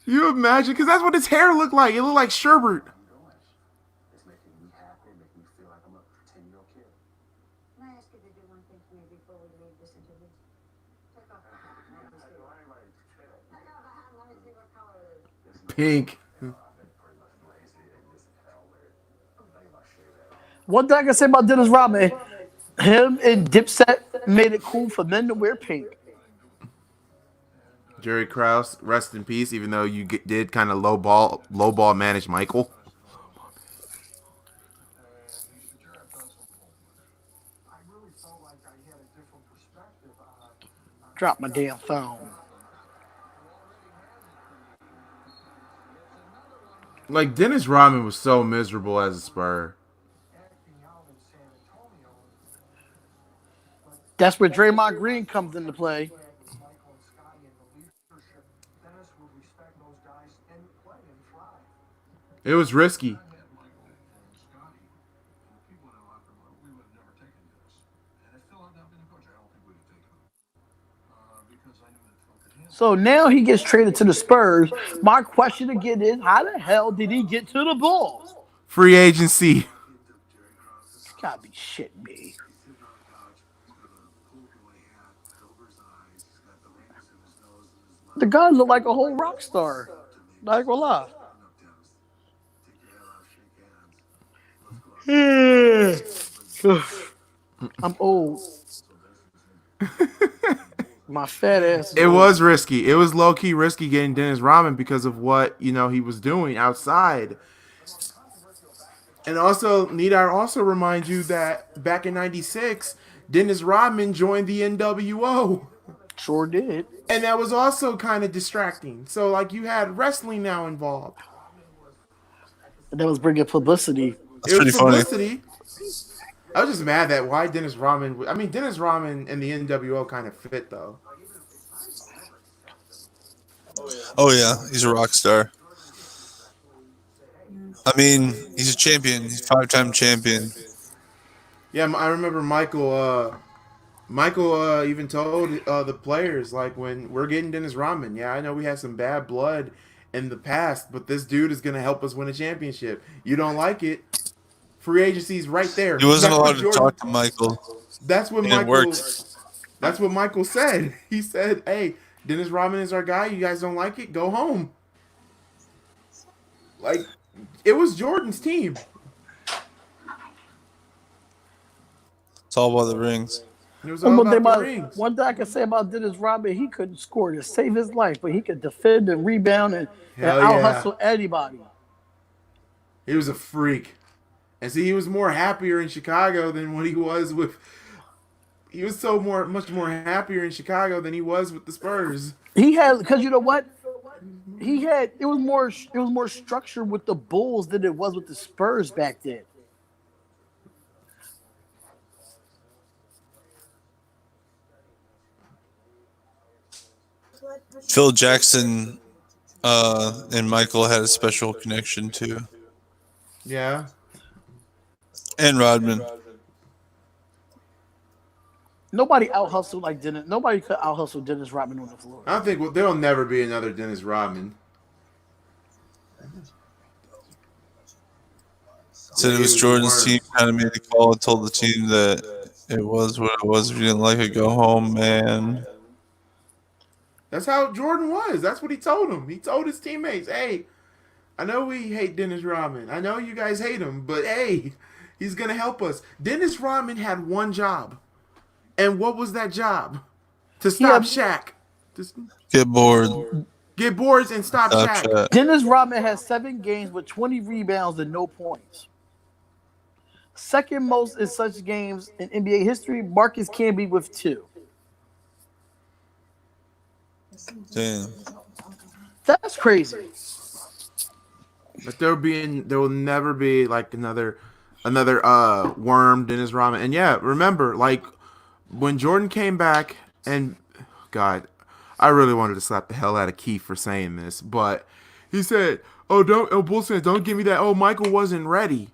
You imagine? Because that's what his hair looked like. It looked like sherbet. Pink. One thing I can say about Dennis Rodman, him and Dipset made it cool for men to wear pink. Jerry Krause, rest in peace. Even though you did kind of low ball manage Michael. Drop my damn phone. Like Dennis Rodman was so miserable as a Spur. That's where Draymond Green comes into play. It was risky. So now he gets traded to the Spurs. My question again is, how the hell did he get to the Bulls? Free agency. You gotta be shitting me. The guy looked like a whole rock star. Not gonna lie. I'm old. My fat ass. It was risky. It was low key risky getting Dennis Rodman because of what he was doing outside. And also, need I also remind you that back in '96, Dennis Rodman joined the NWO. Sure did. And that was also kind of distracting. So, like, you had wrestling now involved. And that was bringing publicity. That's pretty funny. I was just mad that why Dennis Rodman. I mean, Dennis Rodman and the NWO kind of fit, though. Oh, yeah. He's a rock star. I mean, he's a champion. He's a 5-time champion. Yeah, I remember Michael even told the players, like, when we're getting Dennis Rodman, yeah, I know we had some bad blood in the past, but this dude is going to help us win a championship. You don't like it? Free agency's right there. He wasn't allowed to talk to Michael. That's what It worked. That's what Michael said. He said, "Hey, Dennis Rodman is our guy. You guys don't like it? Go home." Like, it was Jordan's team. It's all about the rings. It was all about the rings. One thing I can say about Dennis Rodman, he couldn't score to save his life, but he could defend and rebound and out hustle anybody. He was a freak. And see, he was more happier in Chicago than what he was with. He was much more happier in Chicago than he was with the Spurs. He had, because you know what? It was more structured with the Bulls than it was with the Spurs back then. Phil Jackson and Michael had a special connection, too. Yeah. And Rodman. Nobody out hustled like Dennis. Nobody could out hustle Dennis Rodman on the floor. I don't think there'll never be another Dennis Rodman. Said it was Jordan's team kind of made the call and told the team that it was what it was. If you didn't like it, go home, man. That's how Jordan was. That's what he told him. He told his teammates, "Hey, I know we hate Dennis Rodman. I know you guys hate him, but hey, he's gonna help us." Dennis Rodman had one job, and what was that job? To stop Shaq. To Get bored. get boards and stop Shaq. Shaq. Dennis Rodman has 7 games with 20 rebounds and no points. Second most in such games in NBA history, Marcus Camby with 2. Damn. That's crazy. But there will never be like another worm Dennis Rodman. And yeah, remember like when Jordan came back, and God, I really wanted to slap the hell out of Keith for saying this, but he said, Bulls fans, don't give me that. Oh, Michael wasn't ready.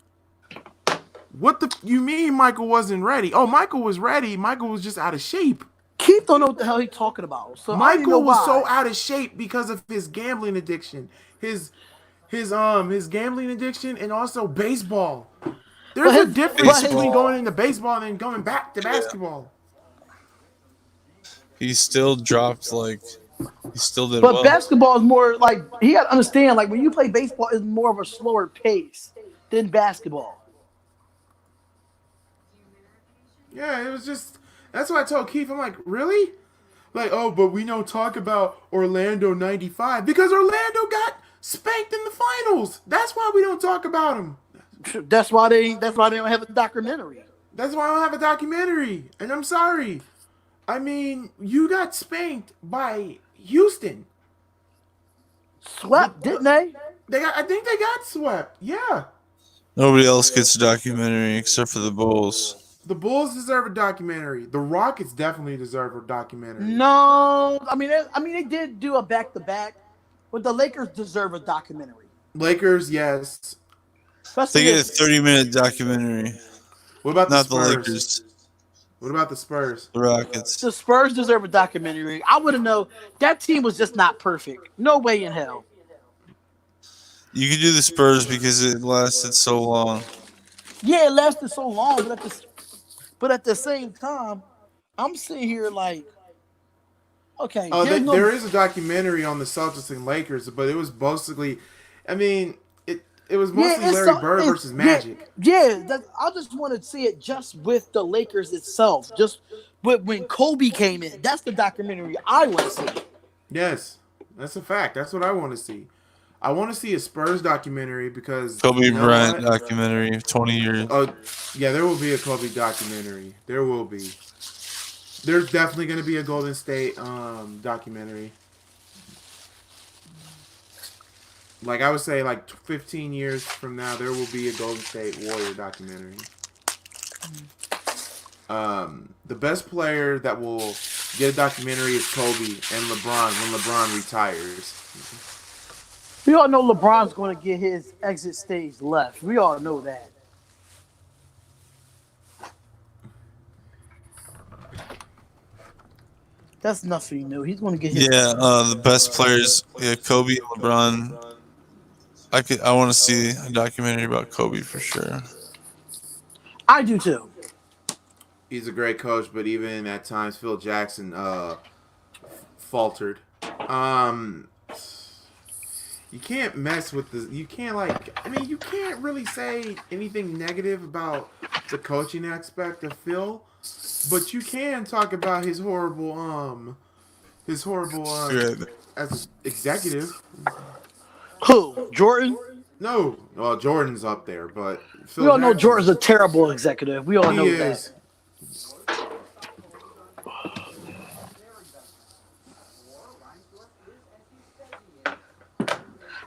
What the you mean Michael wasn't ready? Oh, Michael was ready. Michael was just out of shape. Keith don't know what the hell he's talking about. So Michael was so out of shape because of his gambling addiction. His gambling addiction and also baseball. There's a difference between going into baseball and then going back to basketball. He still dropped he still did But well. basketball is more like he got to understand. Like when you play baseball, it's more of a slower pace than basketball. Yeah, it was just that's why I told Keith. I'm like, really? Like, oh, but we don't talk about Orlando '95 because Orlando got spanked in the finals. That's why we don't talk about them. That's why they don't have a documentary. That's why I don't have a documentary. And I'm sorry. I mean, you got spanked by Houston. Swept, didn't they? I think they got swept. Yeah. Nobody else gets a documentary except for the Bulls. The Bulls deserve a documentary. The Rockets definitely deserve a documentary. No, I mean they did do a back-to-back, but the Lakers deserve a documentary. Lakers, yes. They get a 30-minute documentary. What about Not the Spurs? the Lakers. What about the Spurs? The Rockets. The Spurs deserve a documentary. I wouldn't know. That team was just not perfect. No way in hell. You could do the Spurs because it lasted so long. Yeah, it lasted so long, but at the same time, I'm sitting here like, okay. Oh, there is a documentary on the Celtics and Lakers, but it was mostly, I mean, it was mostly Larry Bird versus Magic. I just want to see it just with the Lakers itself, just with when Kobe came in. That's the documentary I want to see. Yes, that's a fact. That's what I want to see. I want to see a Spurs documentary because Kobe Bryant documentary, 20 years. Yeah, there will be a Kobe documentary. There will be. There's definitely going to be a Golden State documentary. Like I would say, like 15 years from now, there will be a Golden State Warrior documentary. The best player that will get a documentary is Kobe and LeBron when LeBron retires. We all know LeBron's going to get his exit stage left. We all know that. That's nothing new. He's going to get his. Yeah, the best players. Yeah, Kobe and LeBron. I want to see a documentary about Kobe for sure. I do too. He's a great coach, but even at times Phil Jackson faltered. You can't mess with the. You can't you can't really say anything negative about the coaching aspect of Phil, but you can talk about his horrible as an executive. Who? Jordan? No, well Jordan's up there, but Phil We all know Jackson, Jordan's a terrible executive. We all know he that. is.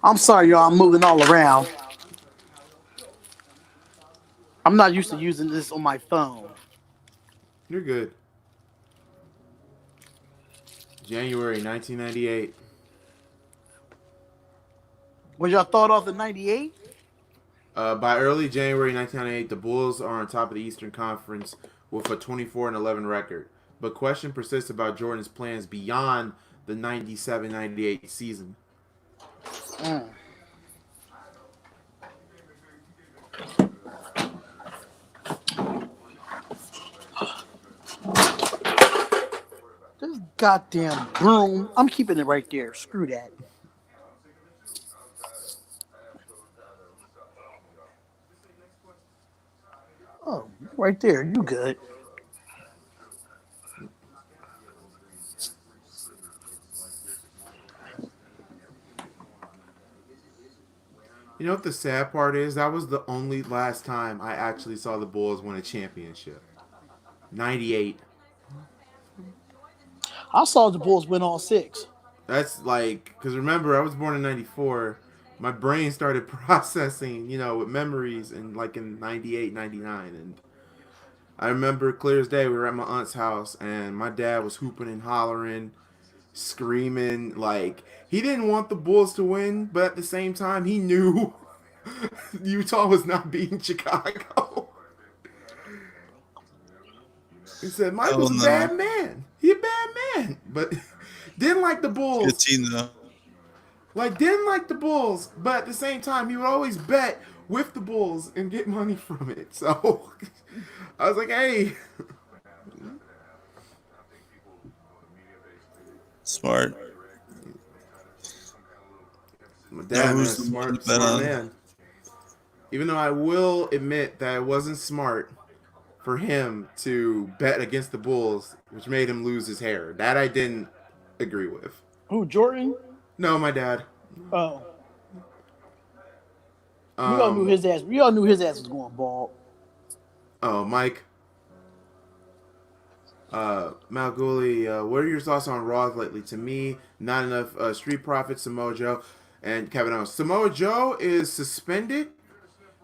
I'm sorry, y'all. I'm moving all around. I'm not used to using this on my phone. You're good. January 1998. Was y'all thought off in 98? By early January 1998, the Bulls are on top of the Eastern Conference with a 24-11 record. But question persists about Jordan's plans beyond the 97-98 season. goddamn broom. I'm keeping it right there. Screw that. Oh, right there. You good. You know what the sad part is? That was the only last time I actually saw the Bulls win a championship. 98. I saw the Bulls win all 6. That's like, because remember, I was born in 94. My brain started processing, with memories in 98, 99. And I remember clear as day, we were at my aunt's house and my dad was hooping and hollering, screaming. Like, he didn't want the Bulls to win, but at the same time, he knew Utah was not beating Chicago. He said, Michael's a bad man. He a bad man. But didn't like the Bulls. Good team, though. Didn't like the Bulls, but at the same time, he would always bet with the Bulls and get money from it. So I was like, hey. Smart. My dad was a smart man. Even though I will admit that it wasn't smart for him to bet against the Bulls, which made him lose his hair. That I didn't agree with. Who, Jordan? No, my dad. Oh. We all knew his ass. We all knew his ass was going bald. Oh, Mike. MalcGoolie, what are your thoughts on Raw lately? To me, not enough Street Profits, Samoa Joe, and Kevin Owens. Samoa Joe is suspended.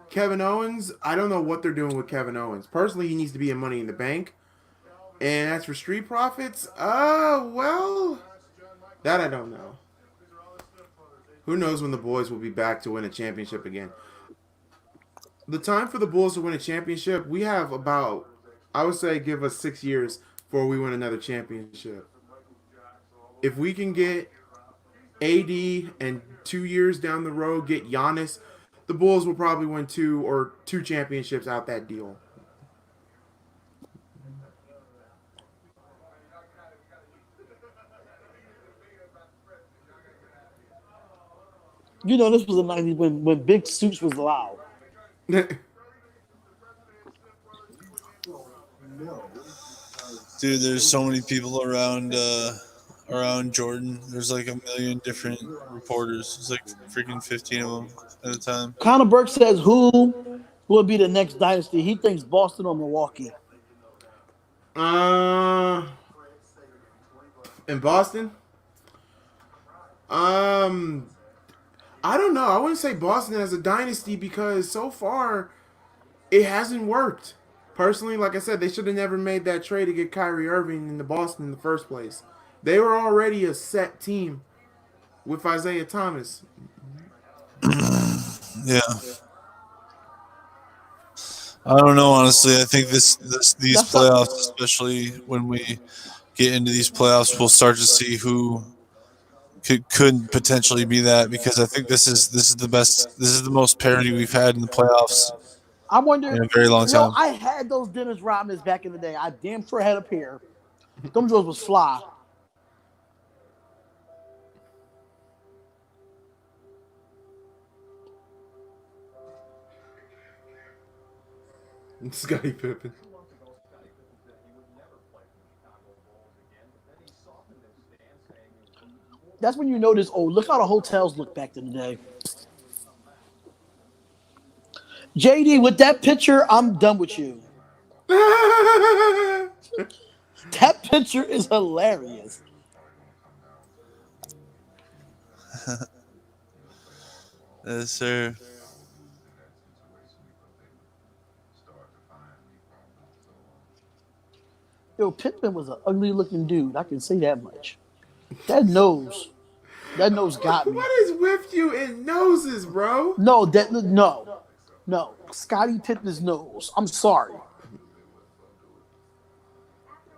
Kevin Owens, I don't know what they're doing with Kevin Owens. Personally, he needs to be in Money in the Bank. And as for Street Profits, well, that I don't know. Who knows when the boys will be back to win a championship again. The time for the Bulls to win a championship, we have about, I would say, give us 6 years before we win another championship. If we can get AD and 2 years down the road, get Giannis, the Bulls will probably win two championships out that deal. You know, this was the 90s when big suits was allowed. Dude, there's so many people around Jordan. There's like a million different reporters. There's like freaking 15 of them at a time. Connor Burke says who will be the next dynasty. He thinks Boston or Milwaukee. In Boston? I don't know. I wouldn't say Boston has a dynasty because so far it hasn't worked. Personally, like I said, they should have never made that trade to get Kyrie Irving into Boston in the first place. They were already a set team with Isaiah Thomas. Yeah. I don't know, honestly. I think these playoffs, especially when we get into these playoffs, we'll start to see who could potentially be that, because I think this is the best. This is the most parity we've had in the playoffs. I wonder. In a very long time. I had those Dennis Rodmans back in the day. I damn sure had a pair. Them Joes was fly. Scottie Pippen. That's when you notice, look how the hotels look back in the day. JD, with that picture, I'm done with you. That picture is hilarious. Yes, sir. Yo, Pittman was an ugly-looking dude. I can say that much. That nose got me. What is with you in noses, bro? No. Scottie Pippen's nose. I'm sorry.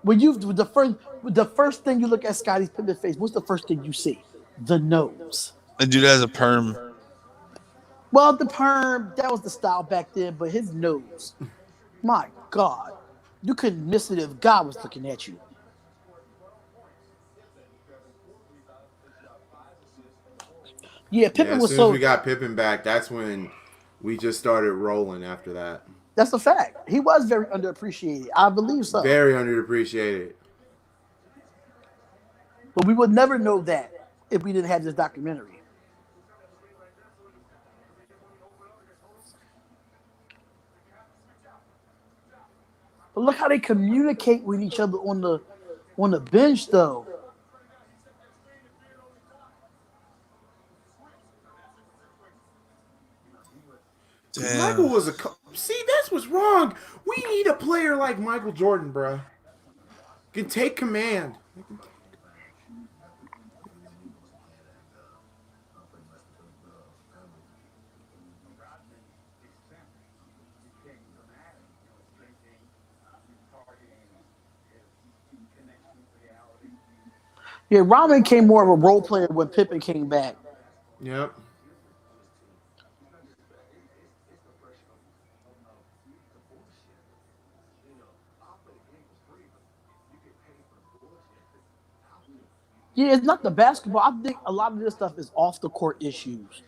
When the first thing you look at Scottie Pippen's face, what's the first thing you see? The nose. The dude has a perm. Well, the perm, that was the style back then, but his nose. My God. You couldn't miss it if God was looking at you. Yeah, Yeah, Pippen as was soon as we so. got Pippen back, that's when we just started rolling after that. That's a fact. He was very underappreciated. I believe so. Very underappreciated. But we would never know that if we didn't have this documentary. But look how they communicate with each other on the bench, though. Michael Damn. was see. That's what's wrong. We need a player like Michael Jordan, bruh. Can take command. Yeah, Rodman became more of a role player when Pippen came back. Yep. Yeah, it's not the basketball. I think a lot of this stuff is off the court issues.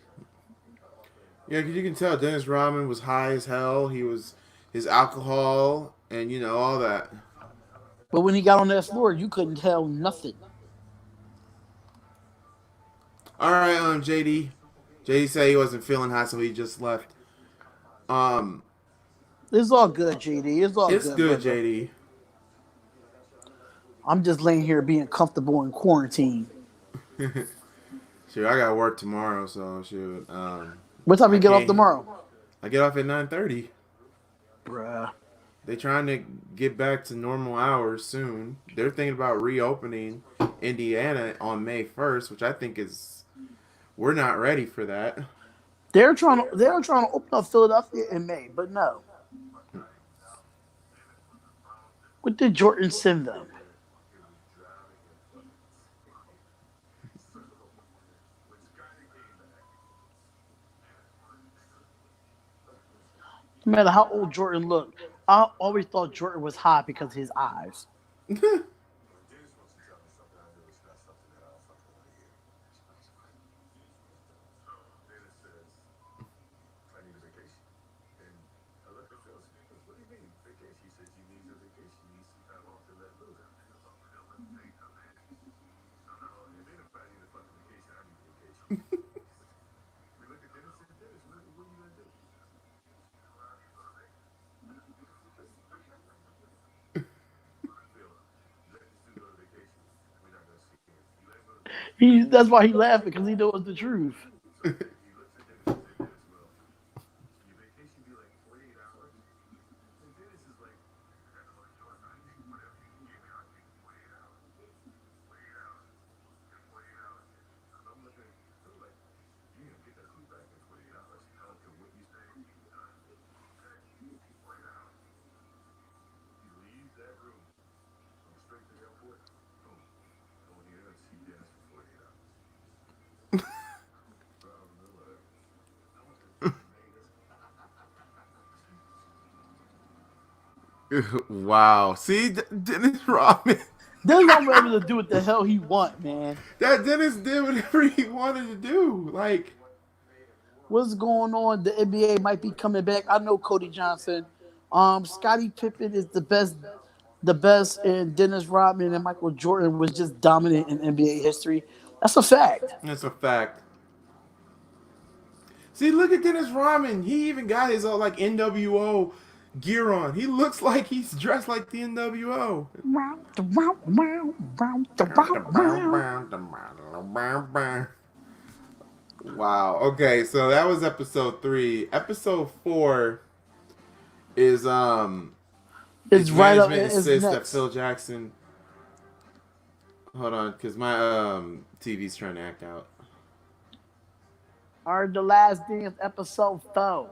Yeah, because you can tell Dennis Rodman was high as hell. He was his alcohol and all that. But when he got on that floor, you couldn't tell nothing. All right, JD. JD said he wasn't feeling high, so he just left. Um, It's all good, JD. It's all it's good, good, brother. JD. I'm just laying here being comfortable in quarantine. Shoot, I got work tomorrow, so shoot. What time I you get off can't. tomorrow? I get off at 9:30. Bruh. They trying to get back to normal hours soon. They're thinking about reopening Indiana on May 1st, which I think is we're not ready for that. They're trying to open up Philadelphia in May, but no. What did Jordan send them? No matter how old Jordan looked, I always thought Jordan was hot because of his eyes. That's why he laughed because he knew it was the truth. Wow. See, Dennis Rodman. Dennis Rodman was able to do what the hell he want, man. That Dennis did whatever he wanted to do. Like, What's going on? The NBA might be coming back. I know Cody Johnson. Scottie Pippen is the best, and Dennis Rodman and Michael Jordan was just dominant in NBA history. That's a fact. that's a fact. See, look at Dennis Rodman. He even got his like NWO gear on. He looks like he's dressed like the NWO. Wow. Okay, so that was episode 3. Episode 4 is It's right up. management It's insists that next. Phil Jackson. Hold on, because my TV's trying to act out. Or the last dance, episode 4.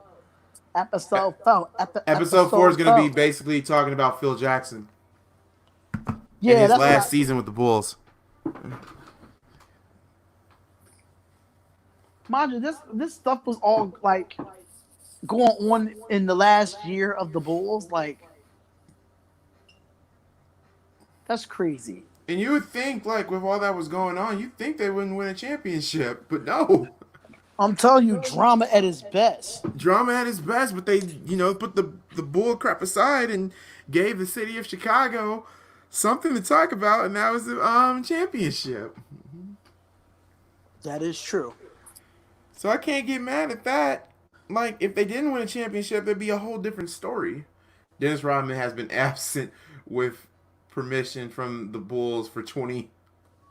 Episode 4. Episode 4 is going to be 4. basically talking about Phil Jackson and Yeah, his that's what last season with the Bulls. mind you, this stuff was all like going on in the last year of the Bulls. Like, that's crazy. And you would think, like, with all that was going on, you'd think they wouldn't win a championship, but no. I'm telling you, drama at its best. Drama at its best, but they, put the bull crap aside and gave the city of Chicago something to talk about, and that was the championship. That is true. So I can't get mad at that. Like, if they didn't win a championship, there'd be a whole different story. Dennis Rodman has been absent with permission from the Bulls for 20.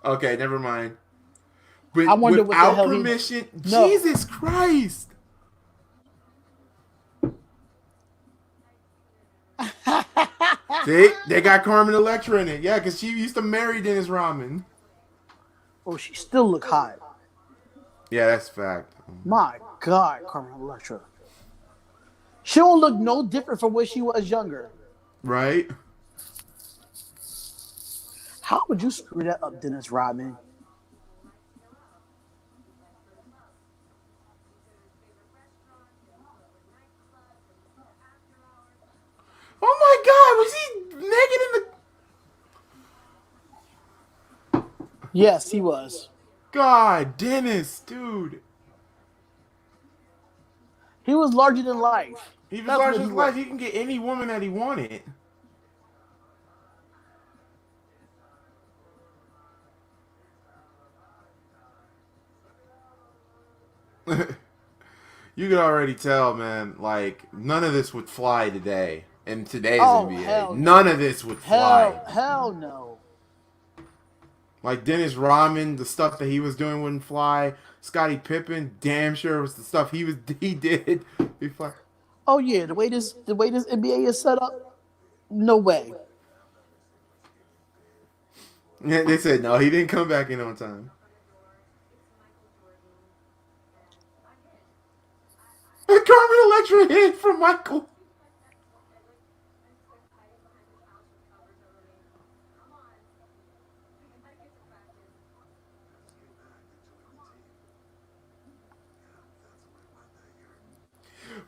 Okay, never mind. I But wonder what the without hell permission, No. Jesus Christ. See, they got Carmen Electra in it. Yeah, because she used to marry Dennis Rodman. Oh, she still look hot. Yeah, that's a fact. My God, Carmen Electra. She don't look no different from when she was younger. Right? How would you screw that up, Dennis Rodman? Oh my God, was he naked in the... Yes, he was. God, Dennis, dude. He was larger than life. He was That's larger what than he life. was. He can get any woman that he wanted. You could already tell, man, like, none of this would fly today. In today's NBA. Hell None of this would fly. Hell no. Like Dennis Rodman, the stuff that he was doing wouldn't fly. Scottie Pippen, damn sure was the stuff he did. Before. Oh yeah, the way this NBA is set up, no way. Yeah, they said no, he didn't come back in on time. Carmen Electra hit from Michael.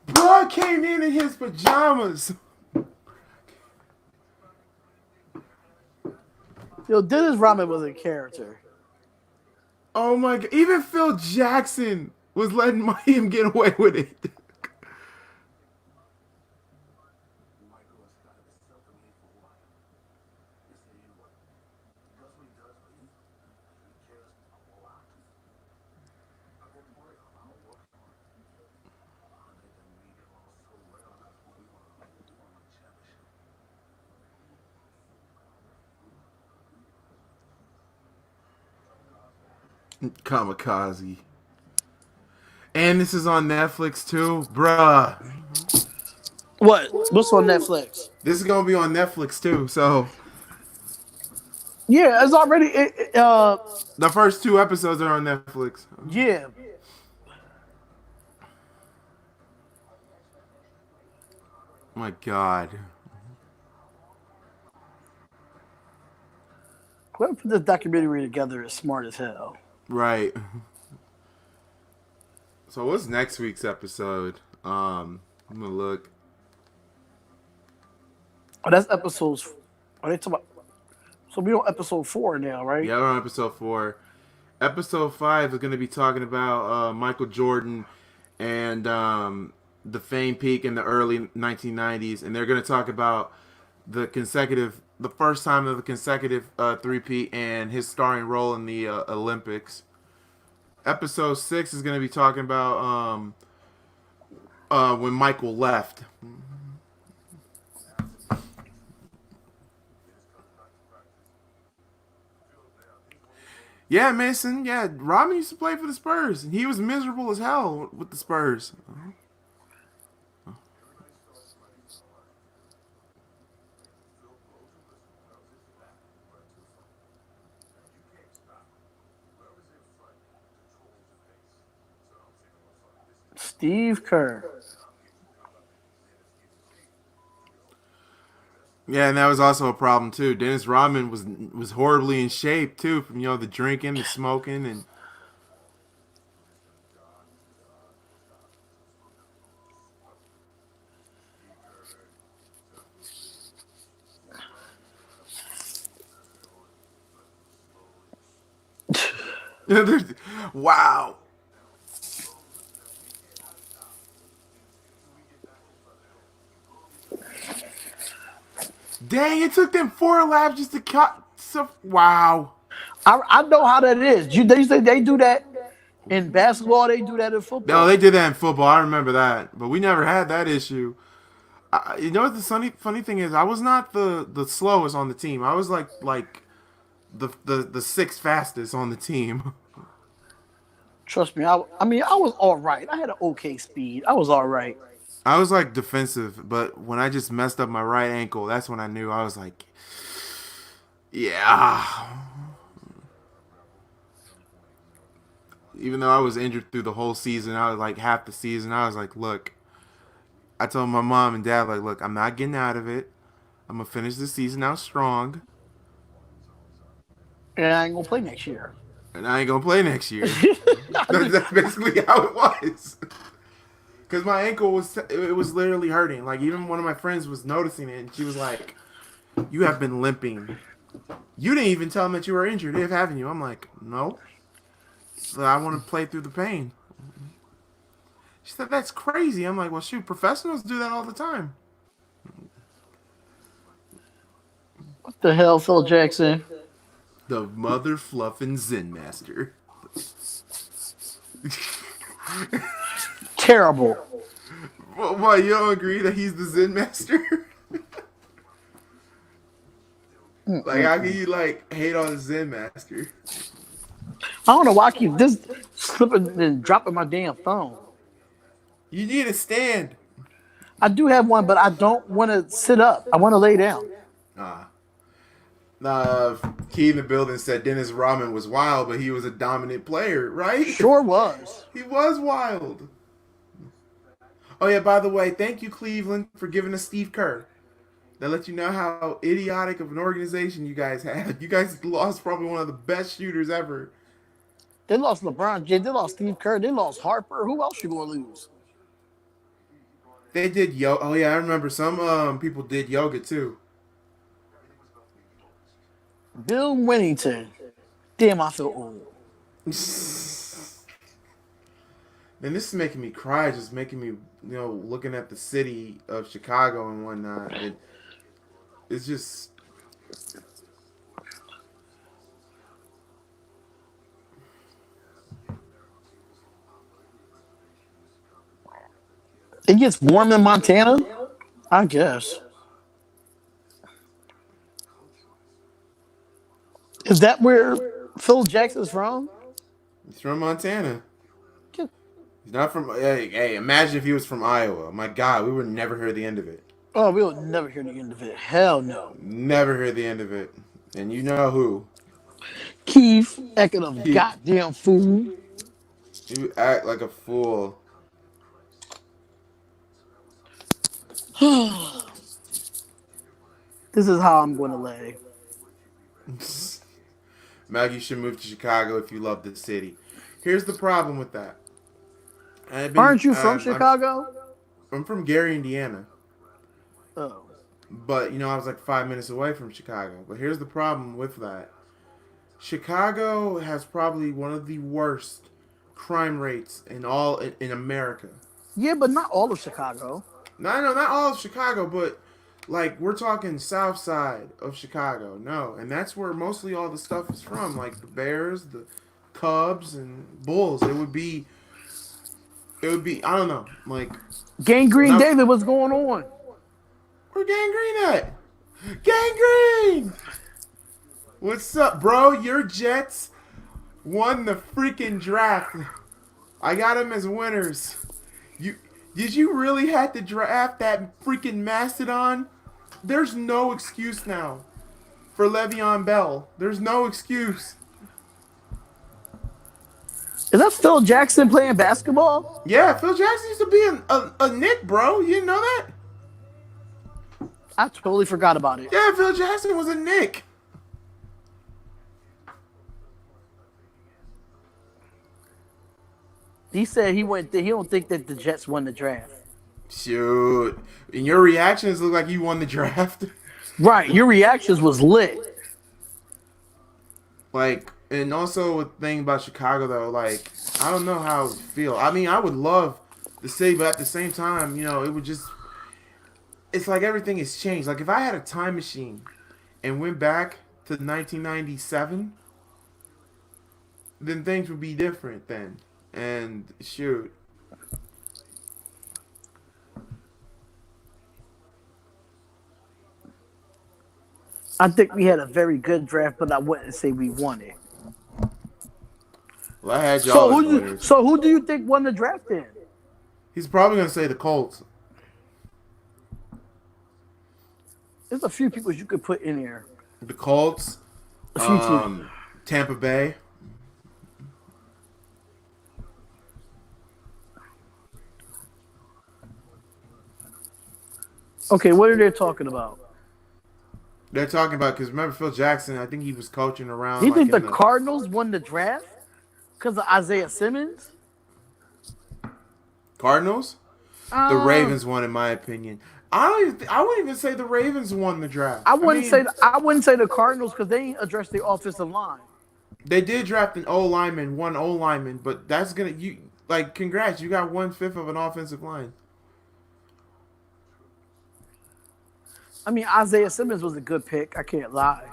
Bro came in his pajamas. Yo, Dennis Rodman was a character. Oh my God. Even Phil Jackson was letting him get away with it. Kamikaze. And this is on Netflix too, bruh. What? What's on Netflix? This is gonna be on Netflix too. So Yeah, it's already. the first 2 episodes are on Netflix. Yeah. My God. Whoever put this documentary together is smart as hell. Right. So what's next week's episode? I'm gonna look. Oh, that's episodes. Are they talking about? So we're on episode 4 now, right? Yeah, we're on episode 4. Episode 5 is gonna be talking about Michael Jordan and the fame peak in the early 1990s, and they're gonna talk about the first time of the consecutive three-peat and his starring role in the Olympics. Episode 6 is going to be talking about when Michael left. Yeah, Mason. Yeah, Rodman used to play for the Spurs, and he was miserable as hell with the Spurs. Steve Kerr. Yeah, and that was also a problem too. Dennis Rodman was horribly in shape too, from the drinking, the smoking, and wow. Dang, it took them 4 laps just to cut. So, wow. I know how that is. They say they do that in basketball. They do that in No, football. they did that in football. I remember that, but we never had that issue. You know what the funny thing is? I was not the slowest on the team. I was like the sixth fastest on the team. Trust me. I mean, I was all right. I had an okay speed. I was all right. I was like defensive, but when I just messed up my right ankle, that's when I knew. I was like, yeah. Even though I was injured through the whole season, I was like half the season. I was like, look. I told my mom and dad, like, look, I'm not getting out of it. I'm gonna finish the season out strong, And I ain't gonna play next year. and I ain't gonna play next year. That's basically how it was. Cause my ankle was literally hurting. Like even one of my friends was noticing it, and she was like, "You have been limping. You didn't even tell them that you were injured, haven't you?" I'm like, "No, so I want to play through the pain." She said, "That's crazy." I'm like, "Well, shoot, professionals do that all the time." What the hell, Phil Jackson? The mother fluffing Zen master. Terrible. Why, you don't agree that he's the Zen master? Like, how can you like hate on the Zen master? I don't know why I keep this slipping and dropping my damn phone. You need a stand. I do have one, but I don't want to sit up. I want to lay down. Key in the building said Dennis Rodman was wild, but he was a dominant player, right? Sure was. He was wild. Oh yeah, by the way, thank you Cleveland for giving us Steve Kerr. That lets you know how idiotic of an organization you guys had. You guys lost probably one of the best shooters ever. They lost LeBron James. They lost Steve Kerr. They lost Harper. Who else you gonna lose? They did yoga. Oh yeah, I remember some people did yoga too. Bill Winnington. Damn, I feel old. Man, this is making me cry. Just making me, looking at the city of Chicago and whatnot. It's just. It gets warm in Montana? I guess. Is that where Phil Jackson's from? He's from Montana. Get- He's not from. Hey, imagine if he was from Iowa. My God, we would never hear the end of it. Oh, we will never hear the end of it. Hell no. Never hear the end of it. And you know who? Keith, acting a goddamn fool. You act like a fool. This is how I'm going to lay. Mag, you should move to Chicago if you love the city. Here's the problem with that. Aren't you from Chicago? I'm from Gary, Indiana. Oh. But, I was like 5 minutes away from Chicago. But here's the problem with that. Chicago has probably one of the worst crime rates in America. Yeah, but not all of Chicago. No, not all of Chicago, but like we're talking south side of Chicago. No, and that's where mostly all the stuff is from, like the Bears, the Cubs, and Bulls. It would be I don't know, like GangGreenDavid, what's going on? Where GangGreen at? GangGreen! What's up, bro? Your Jets won the freaking draft. I got them as winners. Did you really have to draft that freaking mastodon? There's no excuse now for Le'Veon Bell. There's no excuse. Is that Phil Jackson playing basketball? Yeah, Phil Jackson used to be a Knick, bro. You didn't know that? I totally forgot about it. Yeah, Phil Jackson was a Knick. He said he don't think that the Jets won the draft. Shoot. And your reactions look like you won the draft. Right, your reactions was lit. Like, and also a thing about Chicago, though, like, I don't know how it would feel. I mean, I would love the city, but at the same time, it would just... it's like everything has changed. Like if I had a time machine and went back to 1997, then things would be different then. And shoot, I think we had a very good draft, but I wouldn't say we won it. well, I had So y'all as who? winners. So who do you think won the draft then? He's probably gonna say the Colts. There's a few people you could put in there. The Colts, A few teams. Tampa Bay. Okay, what are they talking about? They're talking about because remember Phil Jackson? I think he was coaching around. Do you think in the Cardinals won the draft because of Isaiah Simmons? Cardinals? The Ravens won, in my opinion. I wouldn't even say the Ravens won the draft. I wouldn't say the Cardinals because they ain't addressed the offensive line. They did draft an O lineman, one O lineman, but that's gonna congrats, you got 1/5 of an offensive line. I mean, Isaiah Simmons was a good pick. I can't lie.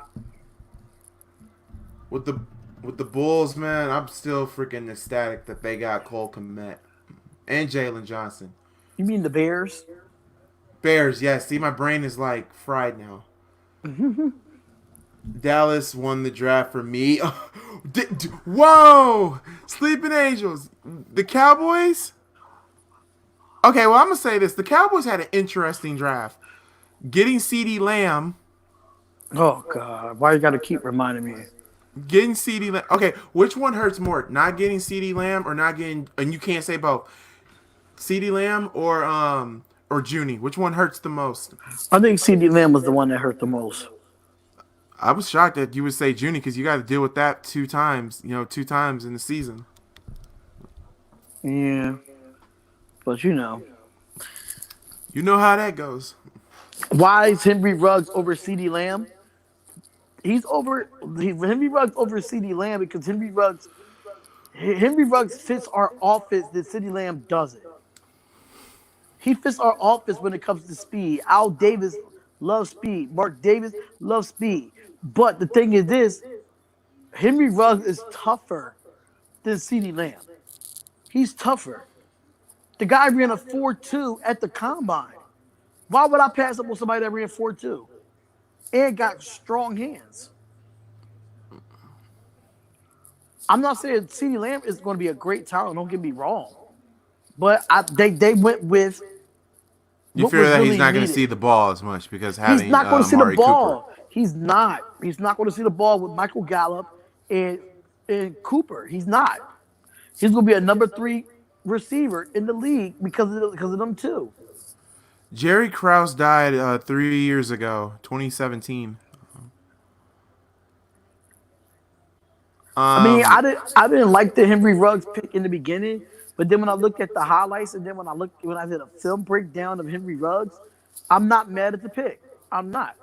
With the Bulls, man, I'm still freaking ecstatic that they got Cole Kmet and Jalen Johnson. You mean the Bears? Bears, yes. See, my brain is like fried now. Dallas won the draft for me. Whoa! Sleeping Angels. The Cowboys? Okay, well, I'm going to say this. The Cowboys had an interesting draft. Getting CeeDee Lamb. Oh, God. Why you got to keep reminding me? Getting CeeDee Lamb. Okay, which one hurts more? Not getting CeeDee Lamb or not getting... And you can't say both. CeeDee Lamb or Junie? Which one hurts the most? I think CeeDee Lamb was the one that hurt the most. I was shocked that you would say Junie because you got to deal with that two times in the season. Yeah. But you know. You know how that goes. Why is Henry Ruggs over CeeDee Lamb? Henry Ruggs over CeeDee Lamb because Henry Ruggs fits our offense that CeeDee Lamb doesn't. He fits our offense when it comes to speed. Al Davis loves speed. Mark Davis loves speed. But the thing is this, Henry Ruggs is tougher than CeeDee Lamb. He's tougher. The guy ran a 4.2 at the combine. Why would I pass up on somebody that ran 4.2 and got strong hands? I'm not saying CeeDee Lamb is going to be a great talent. Don't get me wrong. But they went with. You fear that he's not going to see the ball as much because having he's not going to see the ball. Cooper. He's not. He's not going to see the ball with Michael Gallup and Cooper. He's not. He's going to be a number 3 receiver in the league because of them two. Jerry Krause died 3 years ago, 2017. I mean, I didn't like the Henry Ruggs pick in the beginning, but then when I looked at the highlights and then when I did a film breakdown of Henry Ruggs, I'm not mad at the pick. I'm not.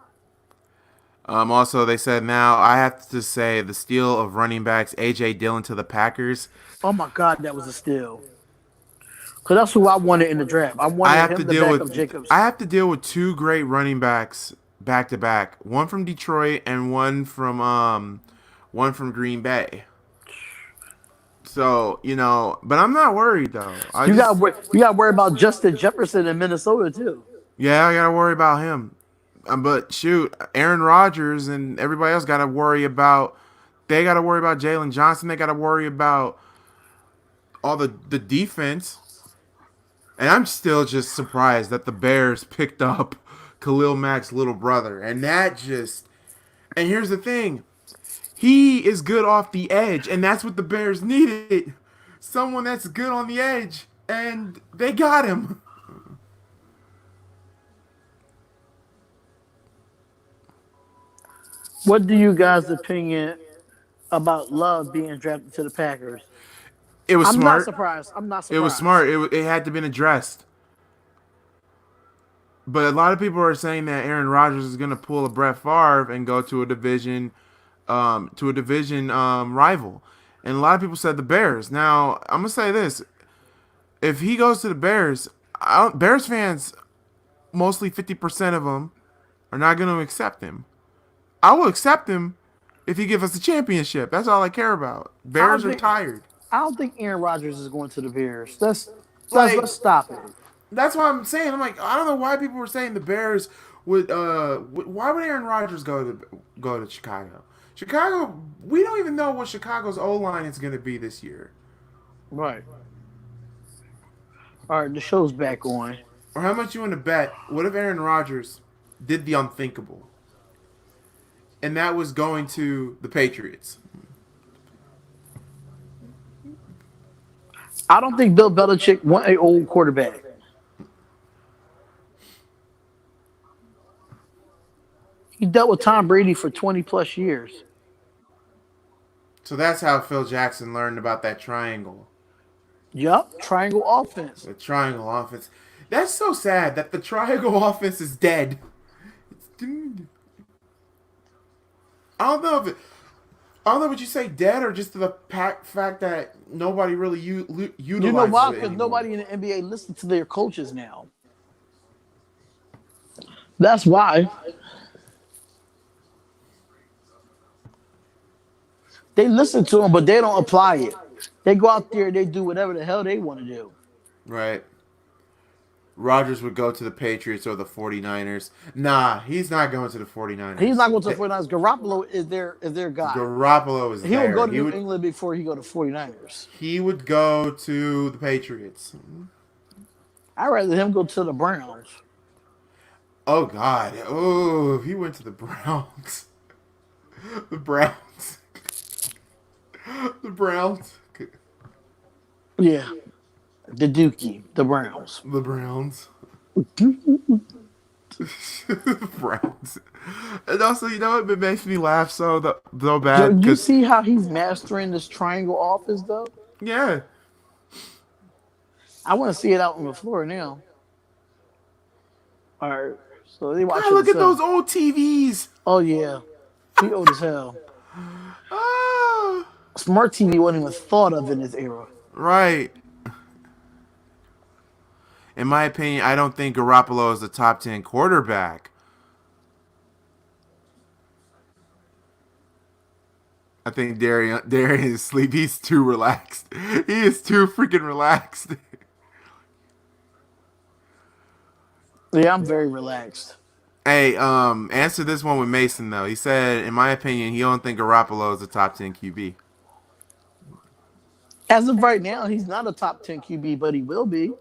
Also, they said now I have to say the steal of running backs A.J. Dillon to the Packers. Oh my God, that was a steal. Because that's who I wanted in the draft. I wanted him to back up Jacobs. I have to deal with 2 great running backs back to back. One from Detroit and one from Green Bay. So, but I'm not worried though. You got to worry about Justin Jefferson in Minnesota too. Yeah, I got to worry about him. But shoot, Aaron Rodgers and everybody else got to worry about. They got to worry about Jalen Johnson. They got to worry about all the defense. And I'm still just surprised that the Bears picked up Khalil Mack's little brother. And here's the thing. He is good off the edge, and that's what the Bears needed. Someone that's good on the edge, and they got him. What do you guys' opinion about Love being drafted to the Packers? It was smart. I'm not surprised. It was smart. It had to been addressed. But a lot of people are saying that Aaron Rodgers is going to pull a Brett Favre and go to a division rival. And a lot of people said the Bears. Now, I'm going to say this. If he goes to the Bears, Bears fans mostly 50% of them are not going to accept him. I will accept him if he gives us a championship. That's all I care about. I don't Bears are think tired. I don't think Aaron Rodgers is going to the Bears. Let's Like, stop it. that's what I'm saying. I'm like, I don't know why people were saying the Bears would. Why would Aaron Rodgers go to Chicago? Chicago, we don't even know what Chicago's O line is going to be this year, Right. All right, the show's back on. or how much you want to bet. What if Aaron Rodgers did the unthinkable, and that was going to the Patriots? I don't think Bill Belichick want an old quarterback. He dealt with Tom Brady for 20 plus years. So that's how Phil Jackson learned about that triangle. Yup, triangle offense. The triangle offense. That's so sad that the triangle offense is dead. Dude. I don't know if it, I don't know what you say dead or just the fact that nobody really utilizes You know why? it Because anymore. nobody in the NBA listens to their coaches now. That's why. They listen to them, but they don't apply it. They go out there, they do whatever the hell they want to do. Right. Rodgers would go to the Patriots or the 49ers. Nah, he's not going to the 49ers. He's not going to the 49ers. Garoppolo is their guy. Garoppolo is He there. will go to New England before he go to 49ers. He would go to the Patriots. I'd rather him go to the Browns. Oh, God. Oh, he went to the Browns. The Browns. The Browns. Yeah. The Dookie, the Browns. The Browns. The Browns. And also, you know what? It makes me laugh so bad. You see how he's mastering this triangle offense, though? Yeah. I want to see it out on the floor now. All right. So they watch God, look at those old TVs. Oh, yeah. He old as hell. Ah. Smart TV wasn't even thought of in this era. Right. In my opinion, I don't think Garoppolo is a top 10 quarterback. I think Darian is asleep. He's too relaxed. He is too freaking relaxed. Yeah, I'm very relaxed. Hey, answer this one with Mason though. He said, in my opinion, he don't think Garoppolo is a top 10 QB. As of right now, he's not a top 10 QB, but he will be.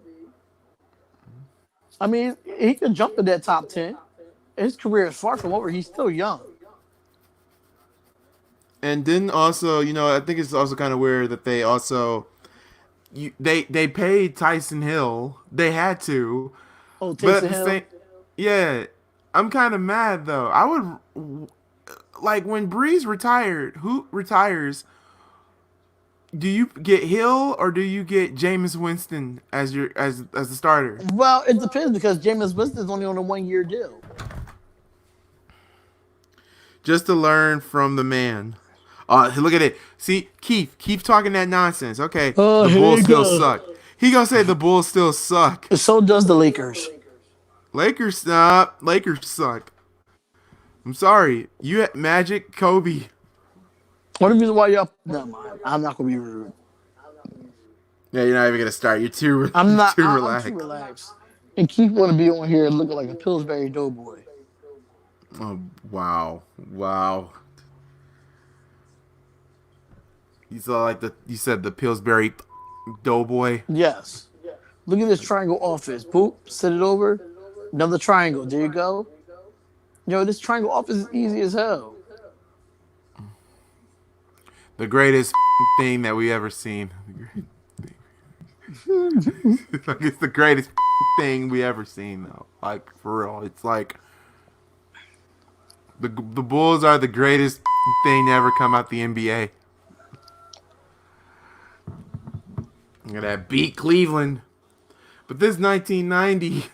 I mean, he could jump in that top 10. His career is far from over. He's still young. And then also, you know, I think it's also kind of weird that they also they paid Tyson Hill. They had to. Oh, But Taysom at the Hill. same, yeah, I'm kind of mad though. I would like when Breeze retired. Who retires? Do you get Hill or do you get Jameis Winston as the starter? Well, it depends because Jameis Winston's only on a 1-year deal. Just to learn from the man. Look at it. See, keep talking that nonsense. Okay, the here Bulls you still go. suck. He gonna say the Bulls still suck. So does the Lakers. Lakers suck. Lakers suck. I'm sorry. You had Magic, Kobe. One of the reasons why y'all. Never mind. I'm not gonna be rude. Yeah, you're not even gonna start. You're too. I'm not. Too I'm relaxed. too relaxed. And Keith want to be on here looking like a Pillsbury Doughboy. Oh wow. You saw like you said the Pillsbury Doughboy. Yes. Look at this triangle offense. Boop. Set it over. Another triangle. There you go. Yo, this triangle offense is easy as hell. The greatest thing that we ever seen. Like it's the greatest thing we ever seen though. Like for real, it's like the Bulls are the greatest thing to ever come out the NBA. Look at that, beat Cleveland, but this 1990.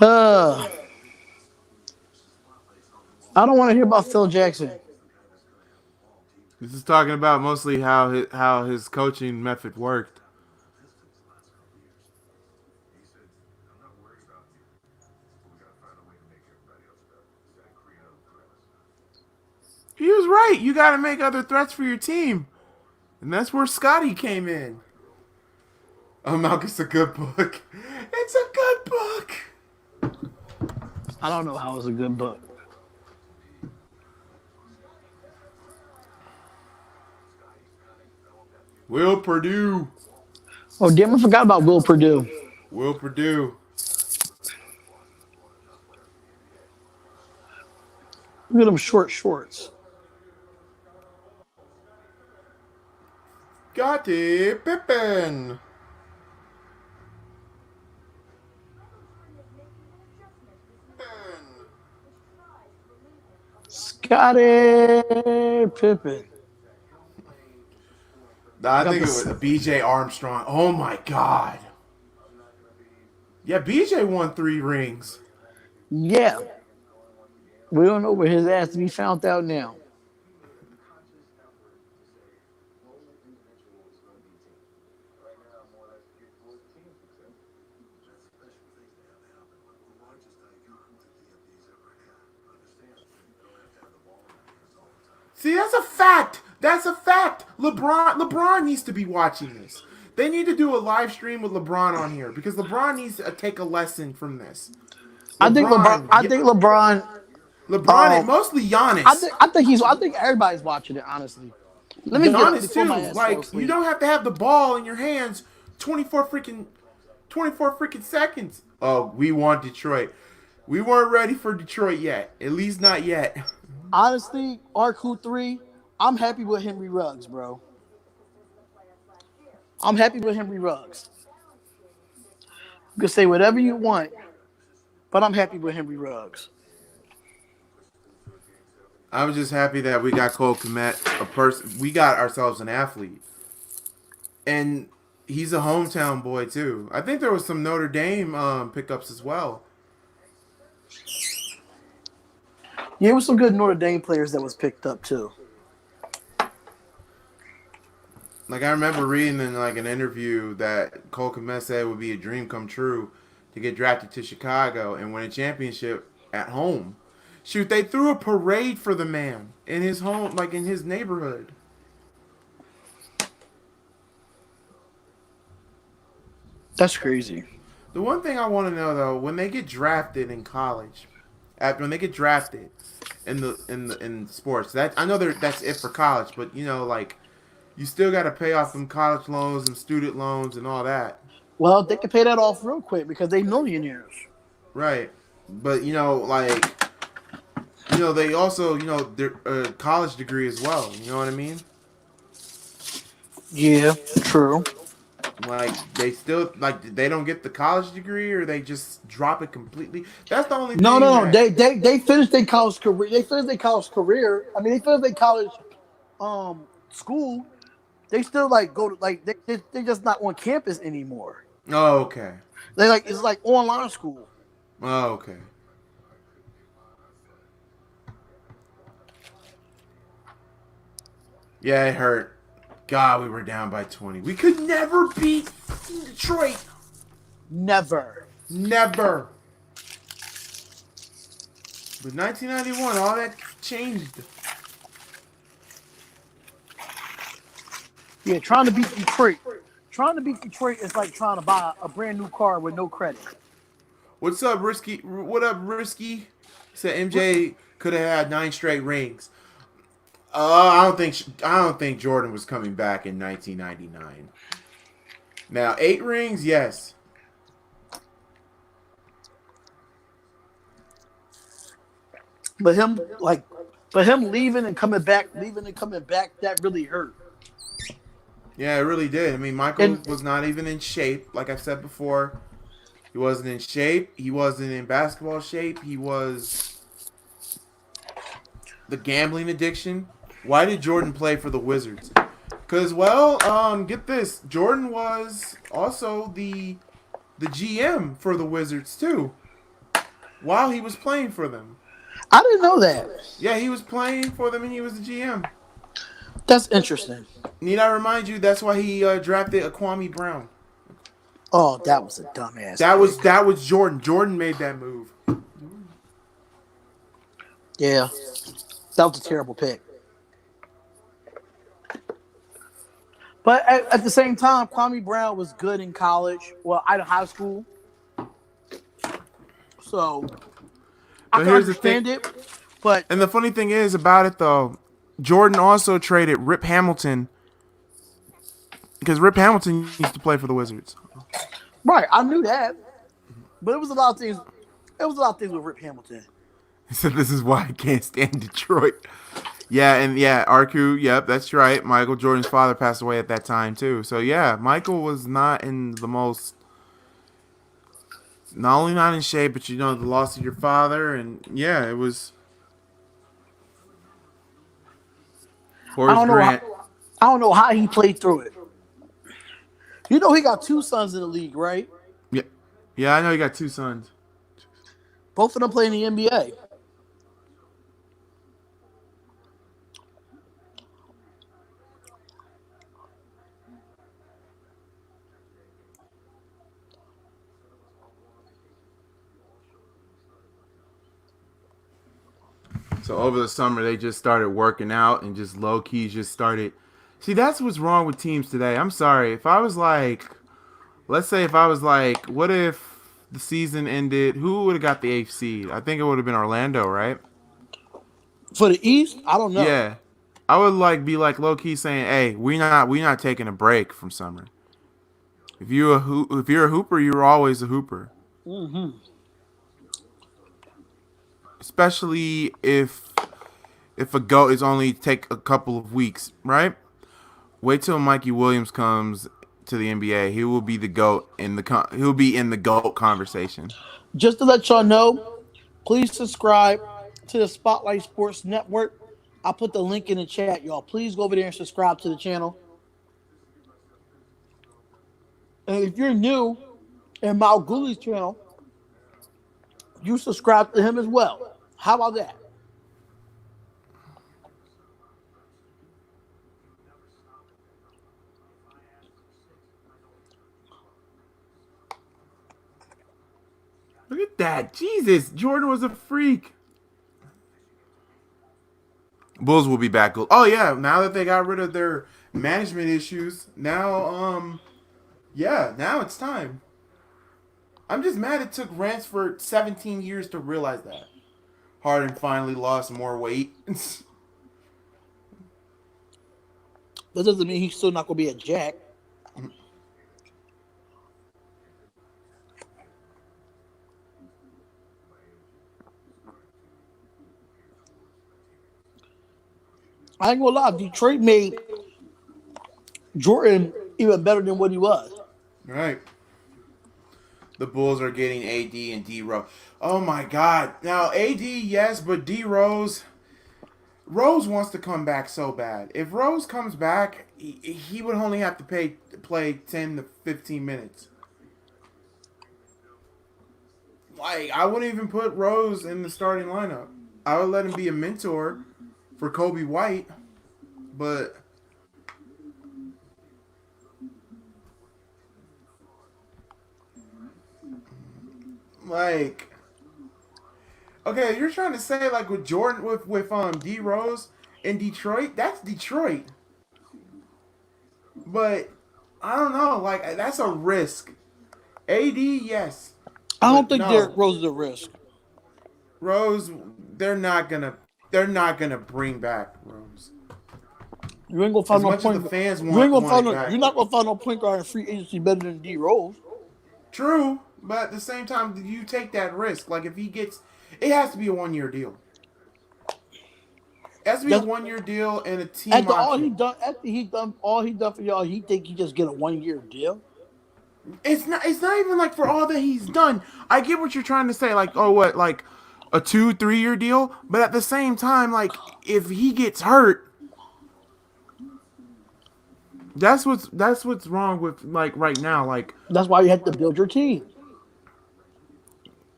I don't want to hear about Phil Jackson. This is talking about mostly how his coaching method worked. He was right. You got to make other threats for your team. And that's where Scotty came in. Oh, Malk, it's a good book. It's a good book. I don't know how it's a good book. Will Purdue. Oh, damn, I forgot about Will Purdue. Will Purdue. Look at them short shorts. Scottie Pippen. Scottie Pippen. I think it was BJ Armstrong. Oh my God. Yeah, BJ won 3 rings. Yeah. We don't know where his ass to be found out now. See, that's a fact. That's a fact. LeBron needs to be watching this. They need to do a live stream with LeBron on here because LeBron needs to take a lesson from this. I think LeBron. And mostly Giannis. I think everybody's watching it. Honestly, let me Giannis get too. my ass Like you don't have to have the ball in your hands 24 freaking seconds. Oh, we want Detroit. We weren't ready for Detroit yet. At least not yet. Honestly, RQ3, I'm happy with Henry Ruggs, bro. I'm happy with Henry Ruggs. You can say whatever you want, but I'm happy with Henry Ruggs. I was just happy that we got Cole Kmet, a person. We got ourselves an athlete, and he's a hometown boy too. I think there was some Notre Dame pickups as well. Yeah, there was some good Notre Dame players that was picked up too. Like I remember reading in like an interview that Cole Kmet said it would be a dream come true to get drafted to Chicago and win a championship at home. Shoot, they threw a parade for the man in his home, like in his neighborhood. That's crazy. The one thing I want to know though, when they get drafted in college, when they get drafted in sports, that I know that's it for college, but you know, like you still got to pay off them college loans and student loans and all that. Well, they can pay that off real quick because they millionaires. Right, but you know, like. You know, they also, you know, their college degree as well. You know what I mean? Yeah, true. Like, they still, like, they don't get the college degree or they just drop it completely. That's the only thing. No. They finished their college career. They finished their college career. I mean, they finished their college school. They still, like, go to, like, they're just not on campus anymore. Oh, okay. It's like online school. Oh, okay. Yeah, it hurt. God, we were down by 20. We could never beat Detroit. Never. But 1991, all that changed. Yeah, trying to beat Detroit. Trying to beat Detroit is like trying to buy a brand new car with no credit. What's up, Risky? What up, Risky? Said MJ could have had 9 straight rings. I don't think Jordan was coming back in 1999. Now 8 rings, yes. But him leaving and coming back, that really hurt. Yeah, it really did. I mean, Michael was not even in shape. Like I said before, he wasn't in shape. He wasn't in basketball shape. He was the gambling addiction. Why did Jordan play for the Wizards? Because, well, get this. Jordan was also the GM for the Wizards, too. while he was playing for them. I didn't know that. Yeah, he was playing for them and he was the GM. That's interesting. Need I remind you? That's why he drafted Kwame Brown. Oh, that was a dumbass. That was Jordan. Jordan made that move. Yeah, that was a terrible pick. But at the same time, Kwame Brown was good in college. Well, out of high school. So I can understand it. But and the funny thing is about it though, Jordan also traded Rip Hamilton because Rip Hamilton used to play for the Wizards. Right, I knew that. But it was a lot of things. It was a lot of things with Rip Hamilton. He said, "This is why I can't stand Detroit." Yeah, and yeah, Arku, yep, that's right. Michael Jordan's father passed away at that time too. So yeah, Michael was not in the most, not only not in shape, but the loss of your father, and yeah, it was. Horace Grant. I don't know how he played through it. You know he got 2 sons in the league, right? Yeah, yeah, I know he got 2 sons. Both of them play in the NBA. So over the summer, they just started working out and just low key just started. See, that's what's wrong with teams today. I'm sorry. If I was like, let's say if I was like, what if the season ended? Who would have got the 8th seed? I think it would have been Orlando, right? For the East, I don't know. Yeah, I would like be like low key saying, "Hey, we not taking a break from summer. If you're a hooper, you're always a hooper. Mm-hmm. Especially if a GOAT is only take a couple of weeks, right? Wait till Mikey Williams comes to the NBA. He will be the GOAT he'll be in the GOAT conversation. Just to let y'all know, please subscribe to the Spotlight Sports Network. I'll put the link in the chat, y'all. Please go over there and subscribe to the channel. And if you're new in MalcGoolie's channel, you subscribe to him as well. How about that? Look at that. Jesus, Jordan was a freak. Bulls will be back. Oh yeah, now that they got rid of their management issues, now now it's time. I'm just mad it took Ransford 17 years to realize that. Harden finally lost more weight. That doesn't mean he's still not going to be a Jack. I ain't gonna lie, Detroit made Jordan even better than what he was. Right. The Bulls are getting AD and D Rose. Oh my God! Now AD, yes, but D Rose wants to come back so bad. If Rose comes back, he would only have to play 10 to 15 minutes. Like, I wouldn't even put Rose in the starting lineup. I would let him be a mentor for Kobe White, but like, okay, you're trying to say like with Jordan with D Rose in Detroit, that's Detroit. But I don't know, like that's a risk. AD, yes. I don't think Derrick Rose is a risk. Rose, they're not gonna bring back Rose. You ain't gonna find no point. The fans you're not gonna find no point guard in free agency better than D Rose. True, but at the same time, you take that risk. Like if he gets, it has to be a 1-year deal. It has to be a 1-year deal and a team. After all he done for y'all, he think he just get a 1-year deal. It's not even like for all that he's done. I get what you're trying to say. Like, oh, what, like a 2-3 year deal? But at the same time, like if he gets hurt. That's what's wrong with like right now. Like that's why you have to build your team.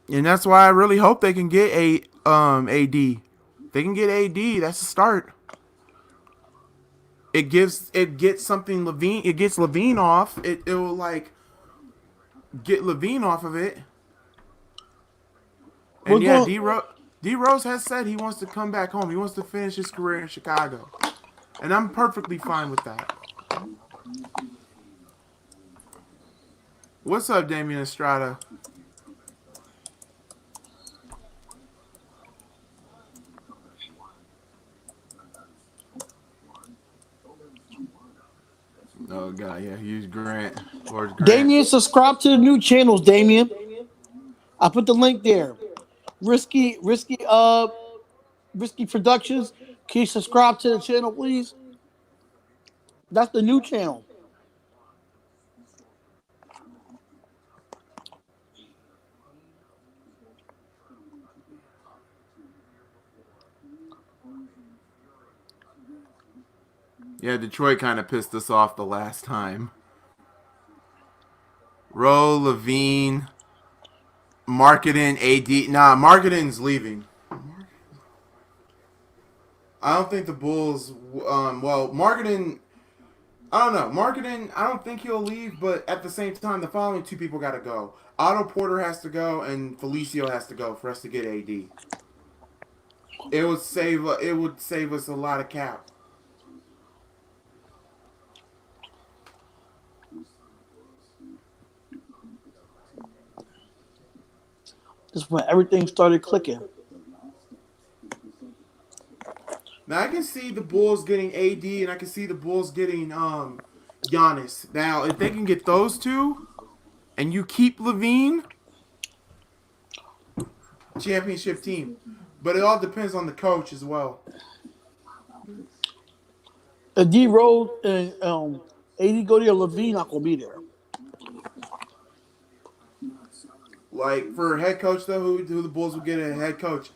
And that's why I really hope they can get AD. They can get AD. That's a start. It gets something Levine. It gets Levine off. It will like get Levine off of it. We're And yeah, going. D Rose has said he wants to come back home. He wants to finish his career in Chicago, and I'm perfectly fine with that. What's up, Damian Estrada? Oh god, yeah, he's Grant. George Grant. Damien, subscribe to the new channels, Damien. I put the link there. Risky Productions. Can you subscribe to the channel, please? That's the new channel. Yeah, Detroit kind of pissed us off the last time. Rowe, Levine, Marketing, AD. Nah, Marketing's leaving. I don't think the Bulls. Well, Marketing. I don't know. Marketing. I don't think he'll leave, but at the same time, the following two people got to go. Otto Porter has to go, and Felicio has to go for us to get AD. It would save. It would save us a lot of cap. This is when everything started clicking. Now I can see the Bulls getting AD, and I can see the Bulls getting Giannis. Now, if they can get those two, and you keep Levine, championship team. But it all depends on the coach as well. If D Rose and AD go there, Levine not gonna be there. Like for head coach though, who the Bulls would get a head coach?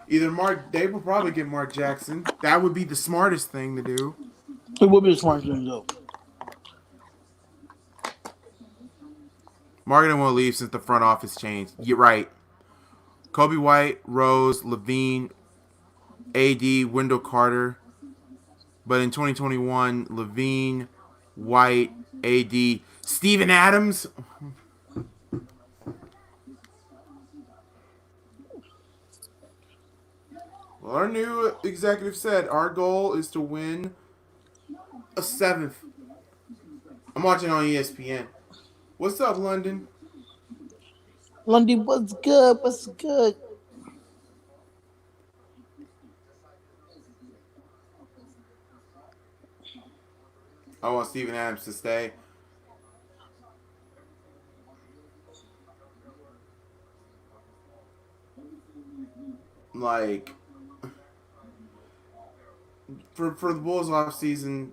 Either they would probably get Mark Jackson. That would be the smartest thing to do. It would be the smartest thing to do. Mark didn't want to leave since the front office changed. You're right. Kobe White, Rose, Levine, AD, Wendell Carter. But in 2021, Levine, White, AD, Steven Adams. Well, our new executive said our goal is to win a 7th. I'm watching on ESPN. What's up, London? London, what's good? What's good? I want Steven Adams to stay. Like, for the Bulls off season,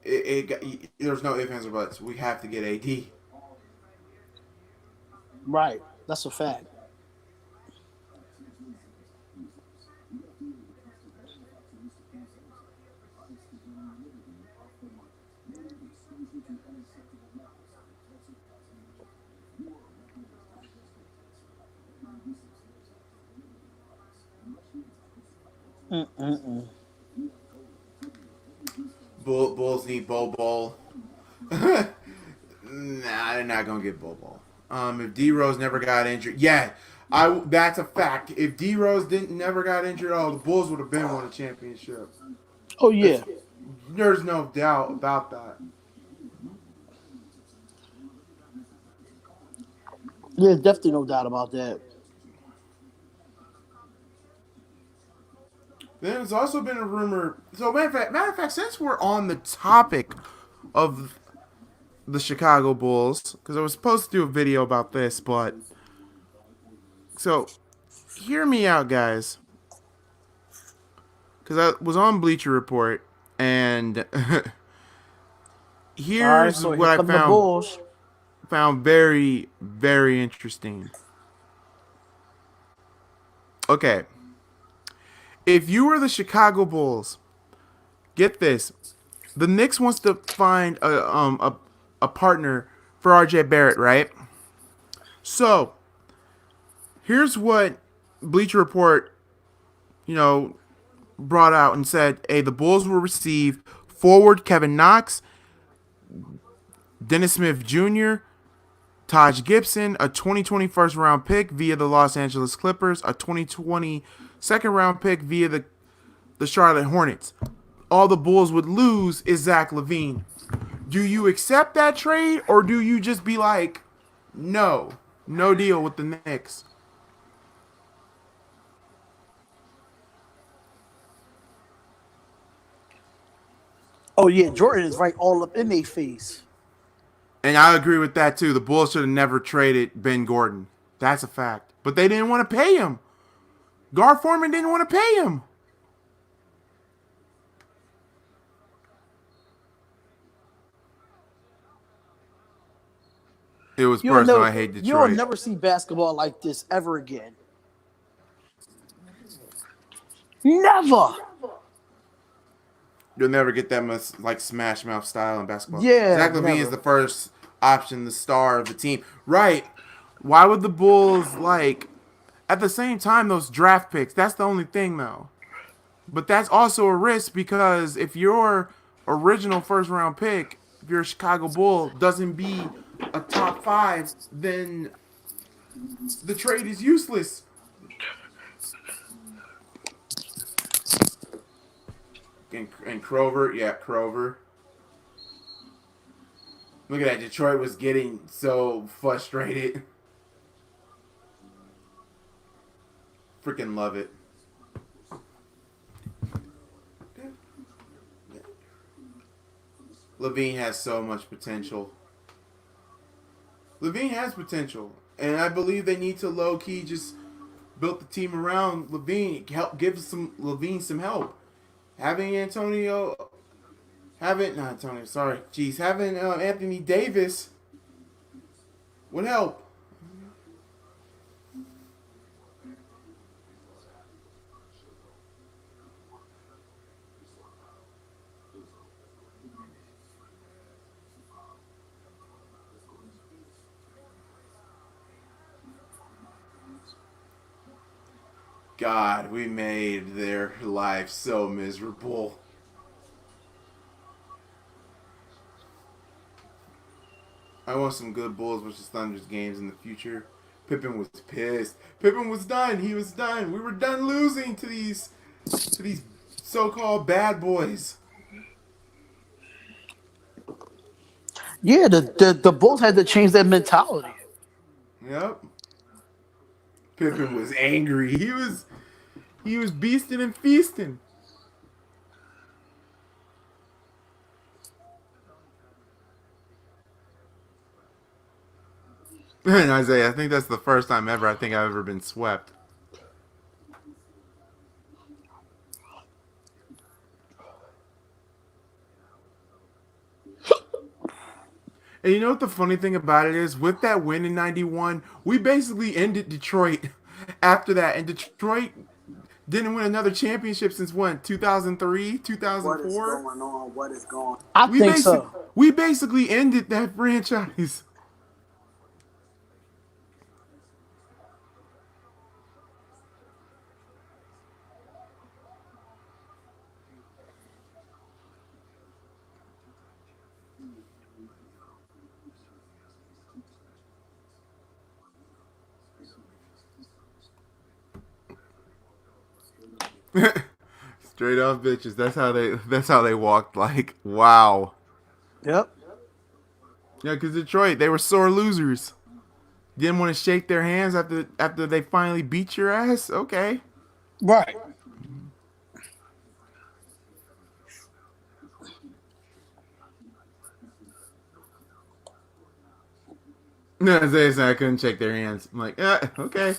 there's no ifs, ands, or buts. We have to get AD. Right. That's a fact. Bulls need Bol. Nah, they're not gonna get Bol. If D Rose never got injured, yeah, that's a fact. If D Rose never got injured, the Bulls would have been won a championship. Oh yeah. There's no doubt about that. There's definitely no doubt about that. There's also been a rumor. So matter of fact, since we're on the topic of the Chicago Bulls, because I was supposed to do a video about this, but so hear me out, guys, because I was on Bleacher Report, and here's what I found very, very interesting. Okay. If you were the Chicago Bulls, get this. The Knicks wants to find a partner for RJ Barrett, right? So, Here's what Bleacher Report, brought out and said, hey, the Bulls will receive forward Kevin Knox, Dennis Smith Jr., Taj Gibson, a 2020 first round pick via the Los Angeles Clippers, a 2020 second round pick via the Charlotte Hornets. All the Bulls would lose is Zach LaVine. Do you accept that trade, or do you just be like, no deal with the Knicks? Oh yeah, Jordan is right all up in their face. And I agree with that too. The Bulls should have never traded Ben Gordon. That's a fact. But they didn't want to pay him. Gar Forman didn't want to pay him. It was personal. I hate Detroit. You'll never see basketball like this ever again. Never. You'll never get that much like Smash Mouth style in basketball. Yeah. Zach LaVine is the first option, the star of the team. Right. Why would the Bulls at the same time, those draft picks, that's the only thing though. But that's also a risk because if your original first round pick, if you're a Chicago Bull, doesn't be a top 5, then the trade is useless. And Crover. Look at that. Detroit was getting so frustrated. Freaking love it. LaVine has so much potential. LaVine has potential. And I believe they need to low-key just build the team around LaVine. Give LaVine some help. Having Anthony Davis would help. God, we made their life so miserable. I want some good Bulls versus Thunders games in the future. Pippen was pissed. Pippen was done. He was done. We were done losing to these so-called bad boys. Yeah, the Bulls had to change their mentality. Yep. Pippen was angry. He was beasting and feasting. And Isaiah, I think that's the first time ever I've ever been swept. And you know what the funny thing about it is? With that win in 91, we basically ended Detroit after that. And Detroit didn't win another championship since when? 2003, 2004? What is going on? What is going on? I think so. We basically ended that franchise. Straight off bitches. That's how they walked. Like, wow. Yep. Yeah, because Detroit, they were sore losers. Didn't want to shake their hands after they finally beat your ass. Okay. Right. No, Isaiah said I couldn't shake their hands. I'm like, okay.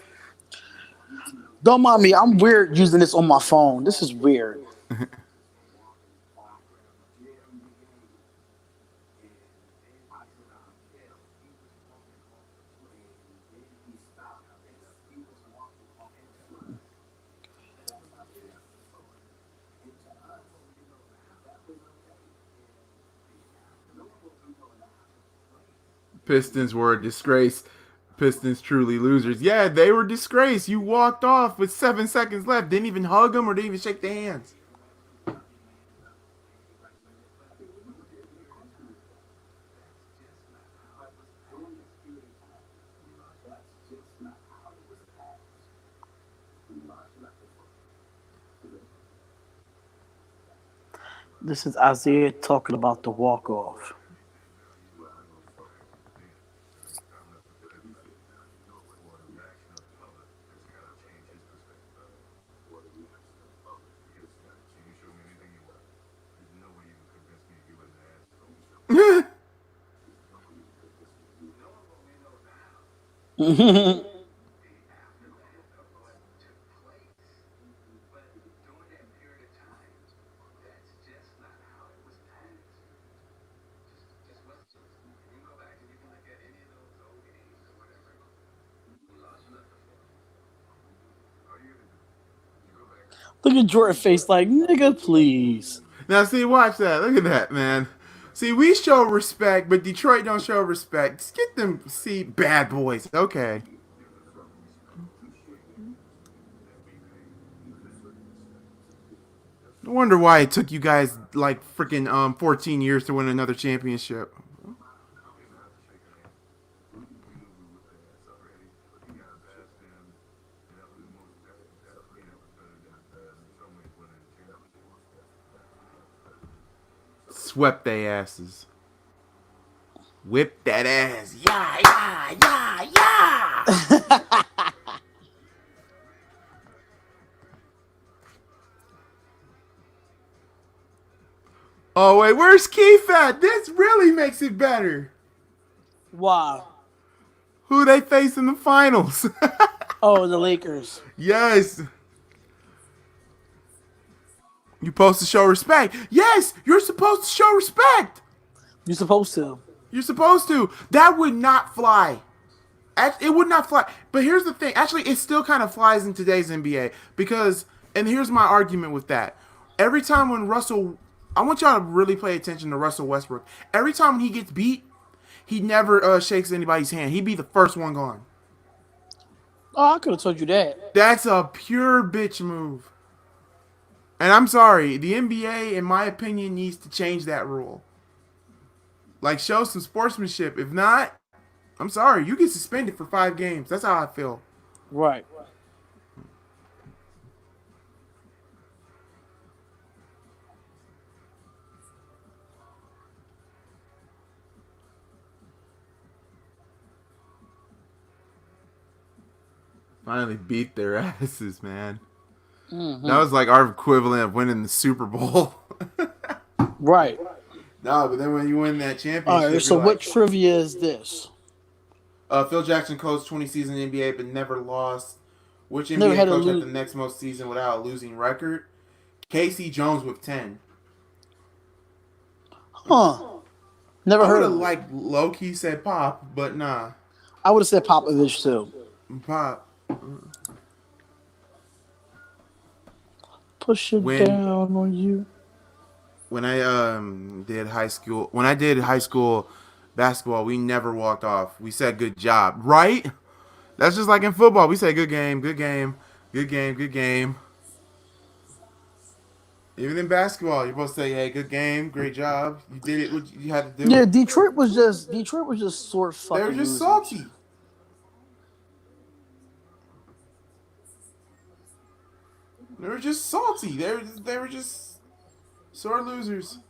Don't mind me. I'm weird using this on my phone. This is weird. Pistons were a disgrace. Pistons truly losers. Yeah, they were disgraced. You walked off with 7 seconds left. Didn't even hug them or didn't even shake their hands. This is Isaiah talking about the walk off. Look at Jordan's face like, nigga, please. Now, see, watch that. Look at that, man. See, we show respect, but Detroit don't show respect. Just get them, see, bad boys. Okay. I wonder why it took you guys like freaking 14 years to win another championship. Swept they asses. Whip that ass. Yeah, yeah, yeah, yeah. Oh, wait, where's Keith at? This really makes it better. Wow. Who they face in the finals? Oh, the Lakers. Yes. You're supposed to show respect. Yes, you're supposed to show respect. You're supposed to. You're supposed to. That would not fly. It would not fly. But here's the thing. Actually, it still kind of flies in today's NBA because, and here's my argument with that. Every time when I want y'all to really pay attention to Russell Westbrook. Every time when he gets beat, he never shakes anybody's hand. He'd be the first one gone. Oh, I could have told you that. That's a pure bitch move. And I'm sorry, the NBA, in my opinion, needs to change that rule. Like, show some sportsmanship. If not, I'm sorry, you get suspended for 5 games. That's how I feel. Right. Finally beat their asses, man. Mm-hmm. That was like our equivalent of winning the Super Bowl. Right. No, but then when you win that championship, all right. So what trivia is this? Phil Jackson coached 20 seasons in the NBA, but never lost. Which NBA coach had the next most season without a losing record? Casey Jones with 10. Huh. Never heard of it. Like low-key said Pop, but nah. I would have said Popovich too. Pop. Push it down on you. When I did high school basketball, we never walked off. We said good job, right? That's just like in football. We say good game, good game, good game, good game. Even in basketball, you're supposed to say, "Hey, good game, great job. You did it. What you had to do." Yeah, Detroit was just sore fucking. They were just losers. salty. They were just salty. They were just sore losers.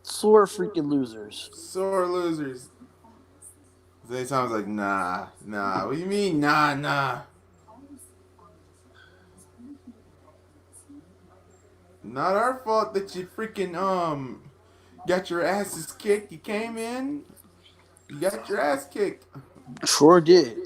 Sore freaking losers. Sore losers. They sounds like nah. What do you mean nah? Not our fault that you freaking got your asses kicked. You came in, you got your ass kicked. Sure did.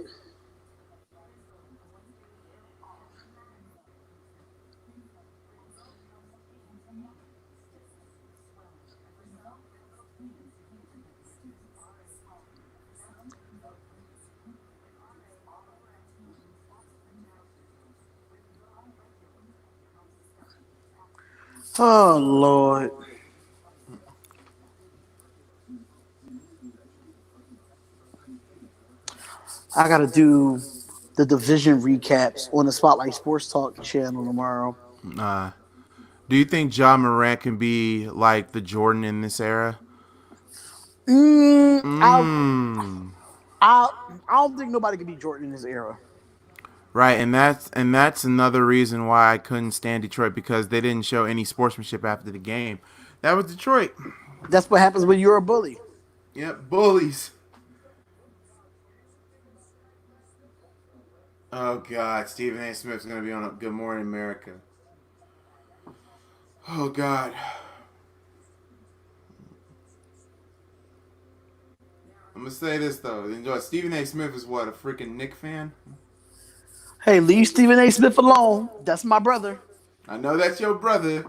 Oh, Lord. I gotta do the division recaps on the Spotlight Sports Talk channel tomorrow. Do you think John Morant can be like the Jordan in this era? Mm, I Mm. I I don't think nobody can beat Jordan in this era. Right, and that's another reason why I couldn't stand Detroit, because they didn't show any sportsmanship after the game. That was Detroit. That's what happens when you're a bully. Yep, bullies. Oh God, Stephen A. Smith's gonna be on Good Morning America. Oh God. I'm gonna say this though. Enjoy. Stephen A. Smith is what, a freaking Knick fan? Hey, leave Stephen A. Smith alone. That's my brother. I know that's your brother.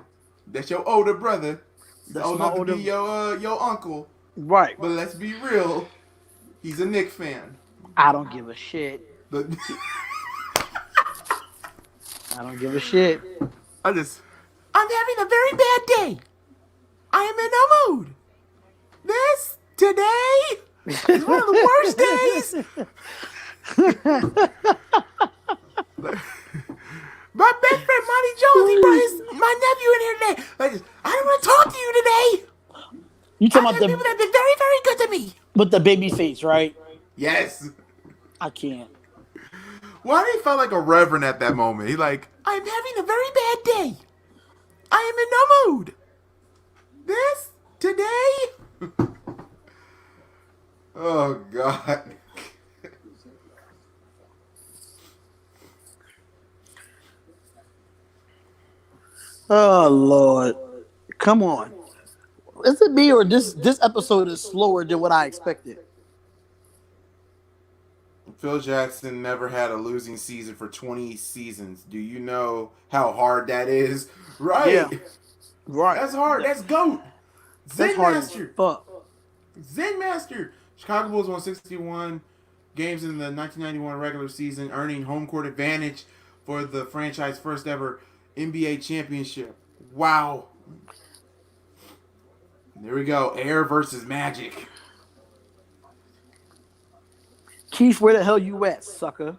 That's your older brother. He's That's old my enough to be older. your uncle. Right. But let's be real. He's a Knick fan. I don't give a shit. But I don't give a shit. I'm having a very bad day. I am in no mood. This today is one of the worst days. My best friend Monty Jones, he brought my nephew in here today. I don't want to talk to you today. You I talking have about people the that have been very, very good to me. with the baby face, right? Yes. I can't. Why did he feel like a reverend at that moment? He like, I'm having a very bad day. I am in no mood. This today. Oh God. Oh Lord, come on. Is it me or this episode is slower than what I expected? Phil Jackson never had a losing season for 20 seasons. Do you know how hard that is? Right. Yeah, right. That's hard. That's GOAT. That's Zen hard as Master. fuck. Zen Master. Chicago Bulls won 61 games in the 1991 regular season, earning home court advantage for the franchise first ever NBA championship. Wow. There we go. Air versus Magic. Keith, where the hell you at, sucker?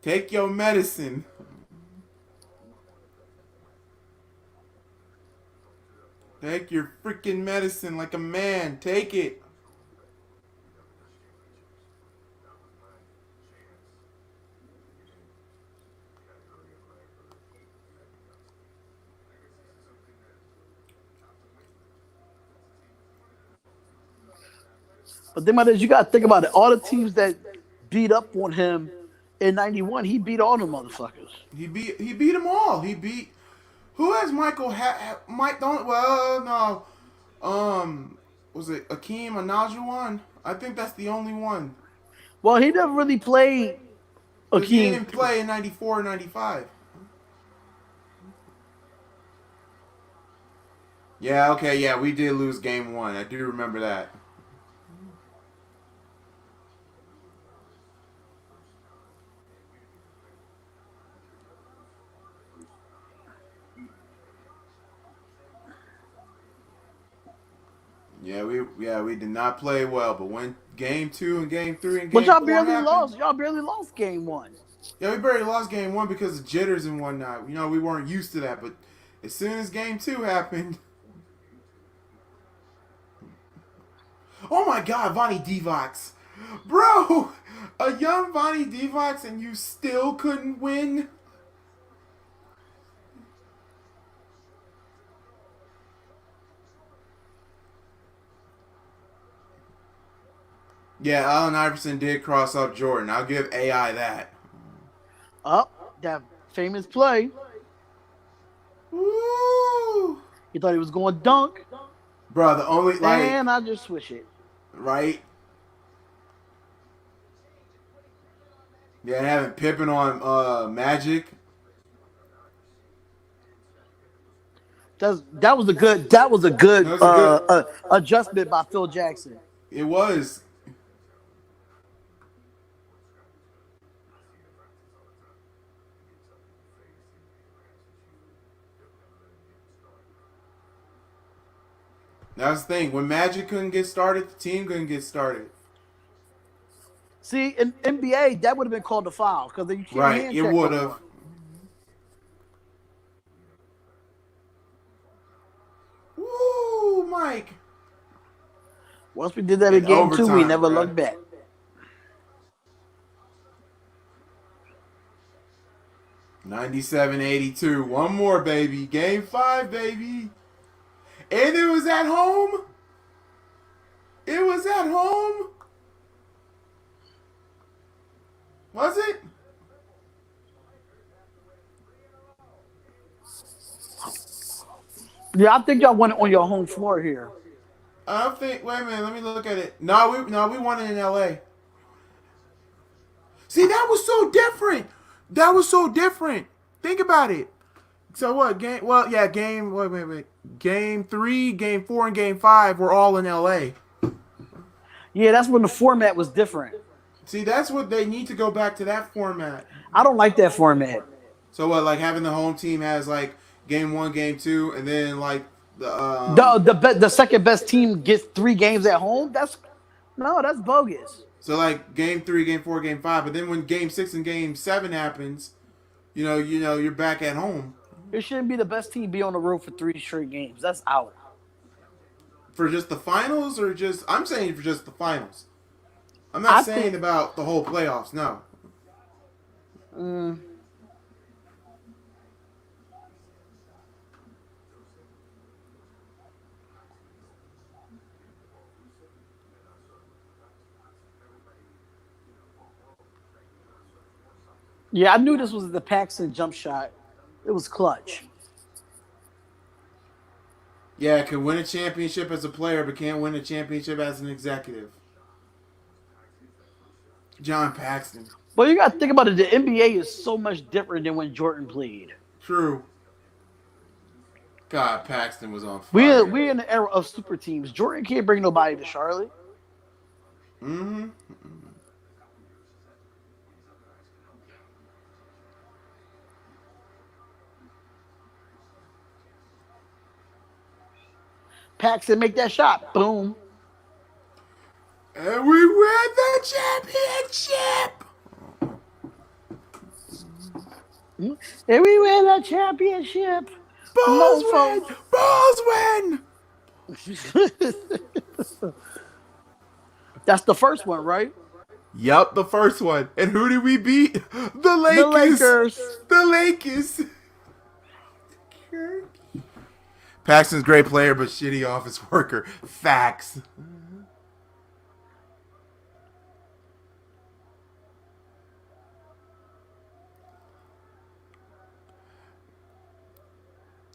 Take your medicine. Take your freaking medicine like a man. Take it. But then, you got to think about it. All the teams that beat up on him in '91, he beat all them motherfuckers. He beat them all. He beat, who has Michael Mike don't well no. Was it Akeem Olajuwon? I think that's the only one. Well, he never really played Because he Akeem. didn't play in 94 or 95. Yeah, okay, yeah, we did lose game one. I do remember that. We did not play well, but when game two and game three and game But y'all four barely happened, lost. Y'all barely lost game one. yeah, we barely lost game one because of jitters and whatnot. You know, we weren't used to that, but as soon as game two happened, oh my God, Vonnie Divac, bro, a young Vonnie Divac, and you still couldn't win. Yeah, Allen Iverson did cross up Jordan. I'll give AI that. Up that famous play. Woo! He thought he was going dunk, Bro, the only and I just switch it. right? Yeah, having Pippen on Magic. That was a good. That was a good, That was a good adjustment by Phil Jackson. It was. That was the thing. When Magic couldn't get started, the team couldn't get started. See, in NBA, that would have been called a foul because then you can't Right, hand it check no would have. more. Woo, Mike. Once we did that In in game 2, we overtime, never bruh. looked back. 97-82. One more, baby. Game 5, baby. And it was at home. It was at home. Was it? Yeah, I think y'all won it on your home floor here. I don't think. Wait a minute. Let me look at it. No, we won it in L.A. See, that was so different. That was so different. Think about it. So what? Game. Well, yeah. Game. Wait. Game 3, Game 4, and Game 5 were all in L.A. Yeah, that's when the format was different. See, that's what they need to go back to that format. I don't like that format. So what? Like having the home team has like Game 1, Game 2, and then like The second best team gets 3 games at home. That's bogus. So like Game 3, Game 4, Game 5, but then when Game 6 and Game 7 happens, you're back at home. It shouldn't be the best team be on the road for 3 straight games. That's out. For just the finals, or just I'm saying for just the finals. I'm not saying about the whole playoffs. No. Yeah, I knew this was the Paxson jump shot. It was clutch. Yeah, can win a championship as a player, but can't win a championship as an executive. John Paxson. But you got to think about it. The NBA is so much different than when Jordan played. True. God, Paxton was on fire. We in the era of super teams. Jordan can't bring nobody to Charlotte. Mm-hmm. Paxson make that shot. Boom. And we win the championship. And we win the championship. Bulls win. Bulls win. That's the first one, right? Yup, the first one. And who did we beat? The Lakers. The Lakers. The Lakers. Paxton's a great player, but shitty office worker. Facts.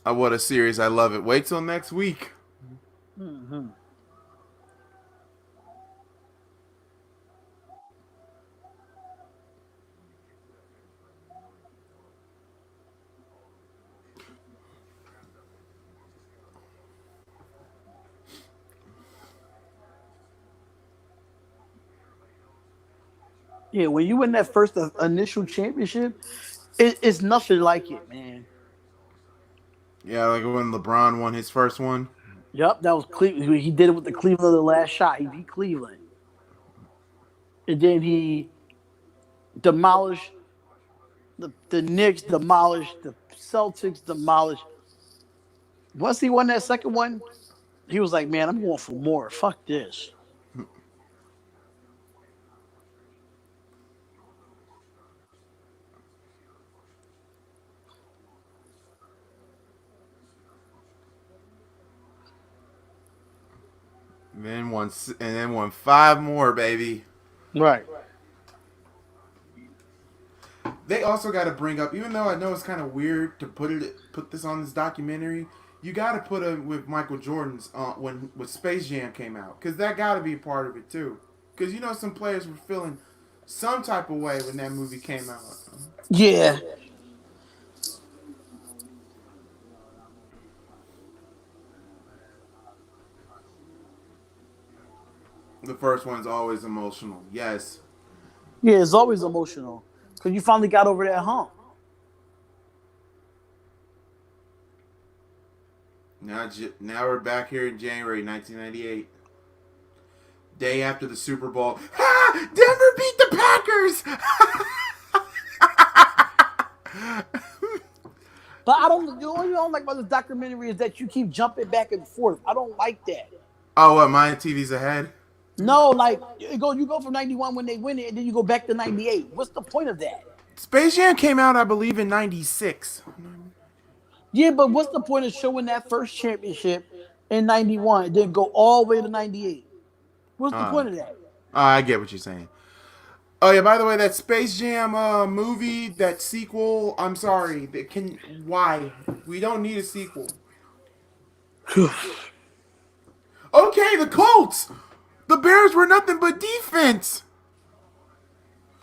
What a series. I love it. Wait till next week. Mm-hmm. Yeah, when you win that first initial championship, it's nothing like it, man. Yeah, like when LeBron won his first one. Yep, that was Cleveland. He did it with the Cleveland the last shot. He beat Cleveland. And then he demolished the Knicks, demolished the Celtics, demolished. Once he won that second one, he was like, man, I'm going for more. Fuck this. Then won 5 more, baby. Right. They also got to bring up, even though I know it's kind of weird to put this on this documentary, you got to put it with Michael Jordan's when Space Jam came out, because that got to be a part of it too. Because some players were feeling some type of way when that movie came out. Yeah. The first one's always emotional. Yes. Yeah, it's always emotional because you finally got over that hump. Now we're back here in January 1998. Day after the Super Bowl. Ha! Denver beat the Packers. But I don't. The only thing I don't like about this documentary is that you keep jumping back and forth. I don't like that. Oh, what? My TV's ahead. No, like you go from 91 when they win it, and then you go back to 98. What's the point of that? Space Jam came out, I believe, in '96. Yeah, but what's the point of showing that first championship in 91 and then go all the way to 98? What's the point of that? I get what you're saying. Oh yeah, by the way, that Space Jam movie, that sequel, I'm sorry. Why? We don't need a sequel. Okay, the Colts. The Bears were nothing but defense.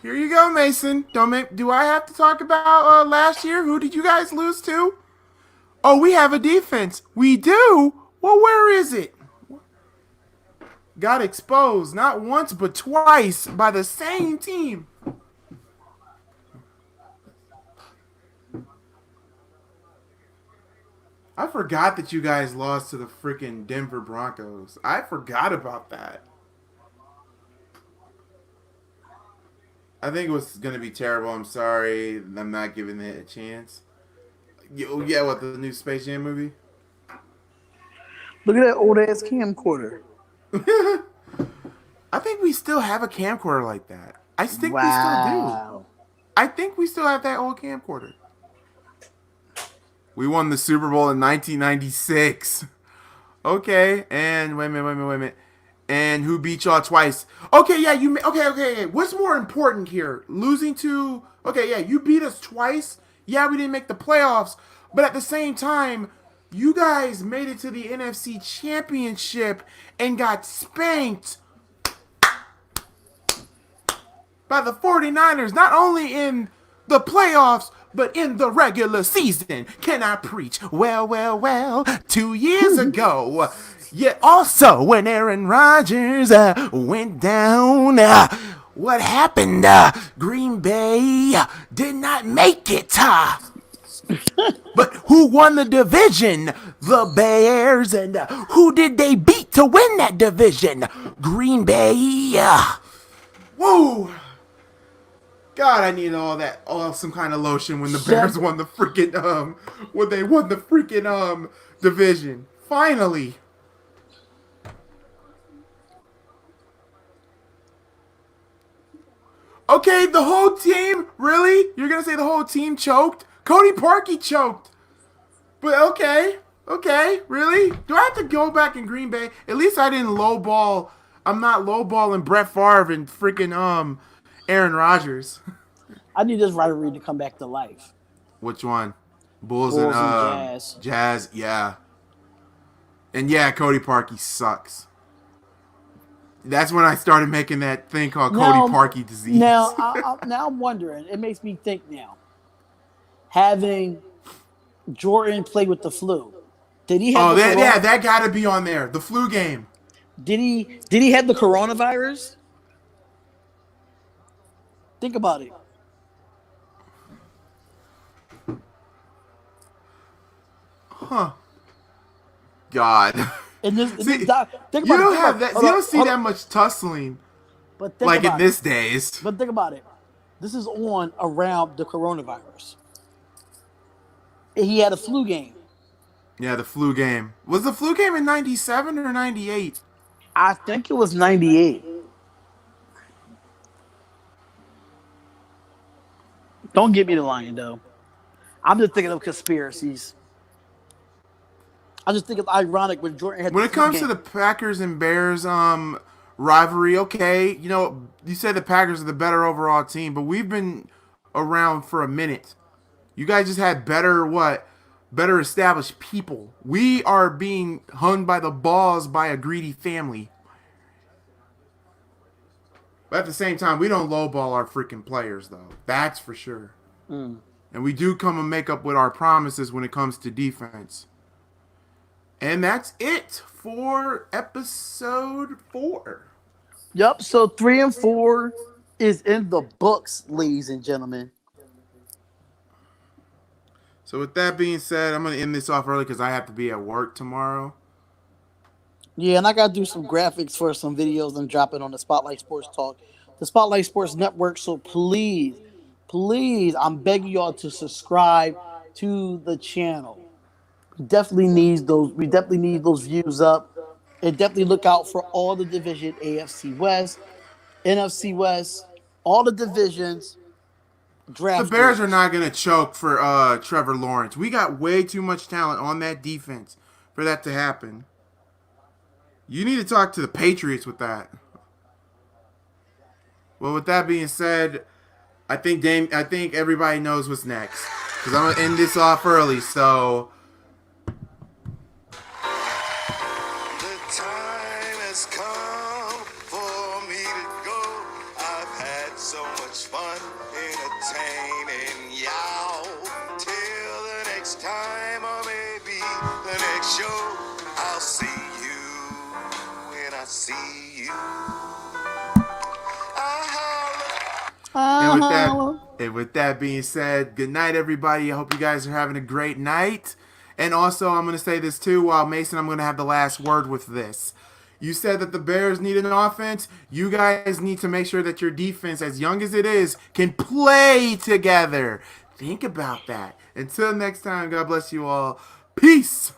Here you go, Mason. Do I have to talk about last year? Who did you guys lose to? Oh, we have a defense. We do? Well, where is it? Got exposed not once but twice by the same team. I forgot that you guys lost to the freaking Denver Broncos. I forgot about that. I think it was going to be terrible. I'm sorry. I'm not giving it a chance. Yeah, what, the new Space Jam movie? Look at that old ass camcorder. I think we still have a camcorder like that. I think we still do. Wow. I think we still have that old camcorder. We won the Super Bowl in 1996. Okay, and wait a minute. And who beat y'all twice? Okay, yeah, okay. What's more important here? Losing to... Okay, yeah, you beat us twice. Yeah, we didn't make the playoffs. But at the same time, you guys made it to the NFC Championship and got spanked by the 49ers, not only in the playoffs, but in the regular season. Can I preach? Well, 2 years ago. Yeah, also when Aaron Rodgers went down, what happened? Green Bay did not make it. But who won the division? The Bears. And who did they beat to win that division? Green Bay. Whoa. God, I need some kind of lotion when the Bears won the freaking when they won the freaking division. Finally. Okay, the whole team? Really? You're gonna say the whole team choked? Cody Parkey choked. But okay, really? Do I have to go back in Green Bay? At least I didn't lowball. I'm not lowballing Brett Favre and freaking Aaron Rodgers. I need this rivalry to come back to life. Which one? Bulls and Jazz. Jazz, yeah. And yeah, Cody Parkey sucks. That's when I started making that thing called Cody Parkey disease. Now I'm wondering. It makes me think now. Having Jordan play with the flu, did he have? That got to be on there. The flu game. Did he have the coronavirus? Think about it. Huh. God. And this, see, think about you it. don't have that. You don't see that much tussling. But like in this days. But think about it. This is on around the coronavirus. He had a flu game. Yeah, the flu game. Was the flu game in 97 or 98? I think it was 98. Don't get me the line, though. I'm just thinking of conspiracies. I just think it's ironic when Jordan had. When it comes to the Packers and Bears rivalry, okay, you said the Packers are the better overall team, but we've been around for a minute. You guys just had better established people. We are being hung by the balls by a greedy family. But at the same time, we don't lowball our freaking players, though. That's for sure. And we do come and make up with our promises when it comes to defense. And that's it for episode 4. Yep. So 3 and 4 is in the books, ladies and gentlemen. So with that being said, I'm going to end this off early because I have to be at work tomorrow. Yeah, and I got to do some graphics for some videos and drop it on the Spotlight Sports Talk the Spotlight Sports Network. So please, please, I'm begging y'all to subscribe to the channel. We definitely need those. We definitely need those views up, and definitely look out for all the division: AFC West, NFC West, all the divisions. The Draft Bears are grades. not going to choke for Trevor Lawrence. We got way too much talent on that defense for that to happen. You need to talk to the Patriots with that. Well, with that being said, I think everybody knows what's next because I'm gonna end this off early. So The time has come for me to go. I've had so much fun entertaining y'all. Till the next time, or maybe the next show, I'll see you when I see you. and with that being said, good night, everybody. I hope you guys are having a great night. And also, I'm gonna say this too. While Mason, I'm gonna have the last word with this. You said that the Bears need an offense. You guys need to make sure that your defense, as young as it is, can play together. Think about that. Until next time, God bless you all. Peace.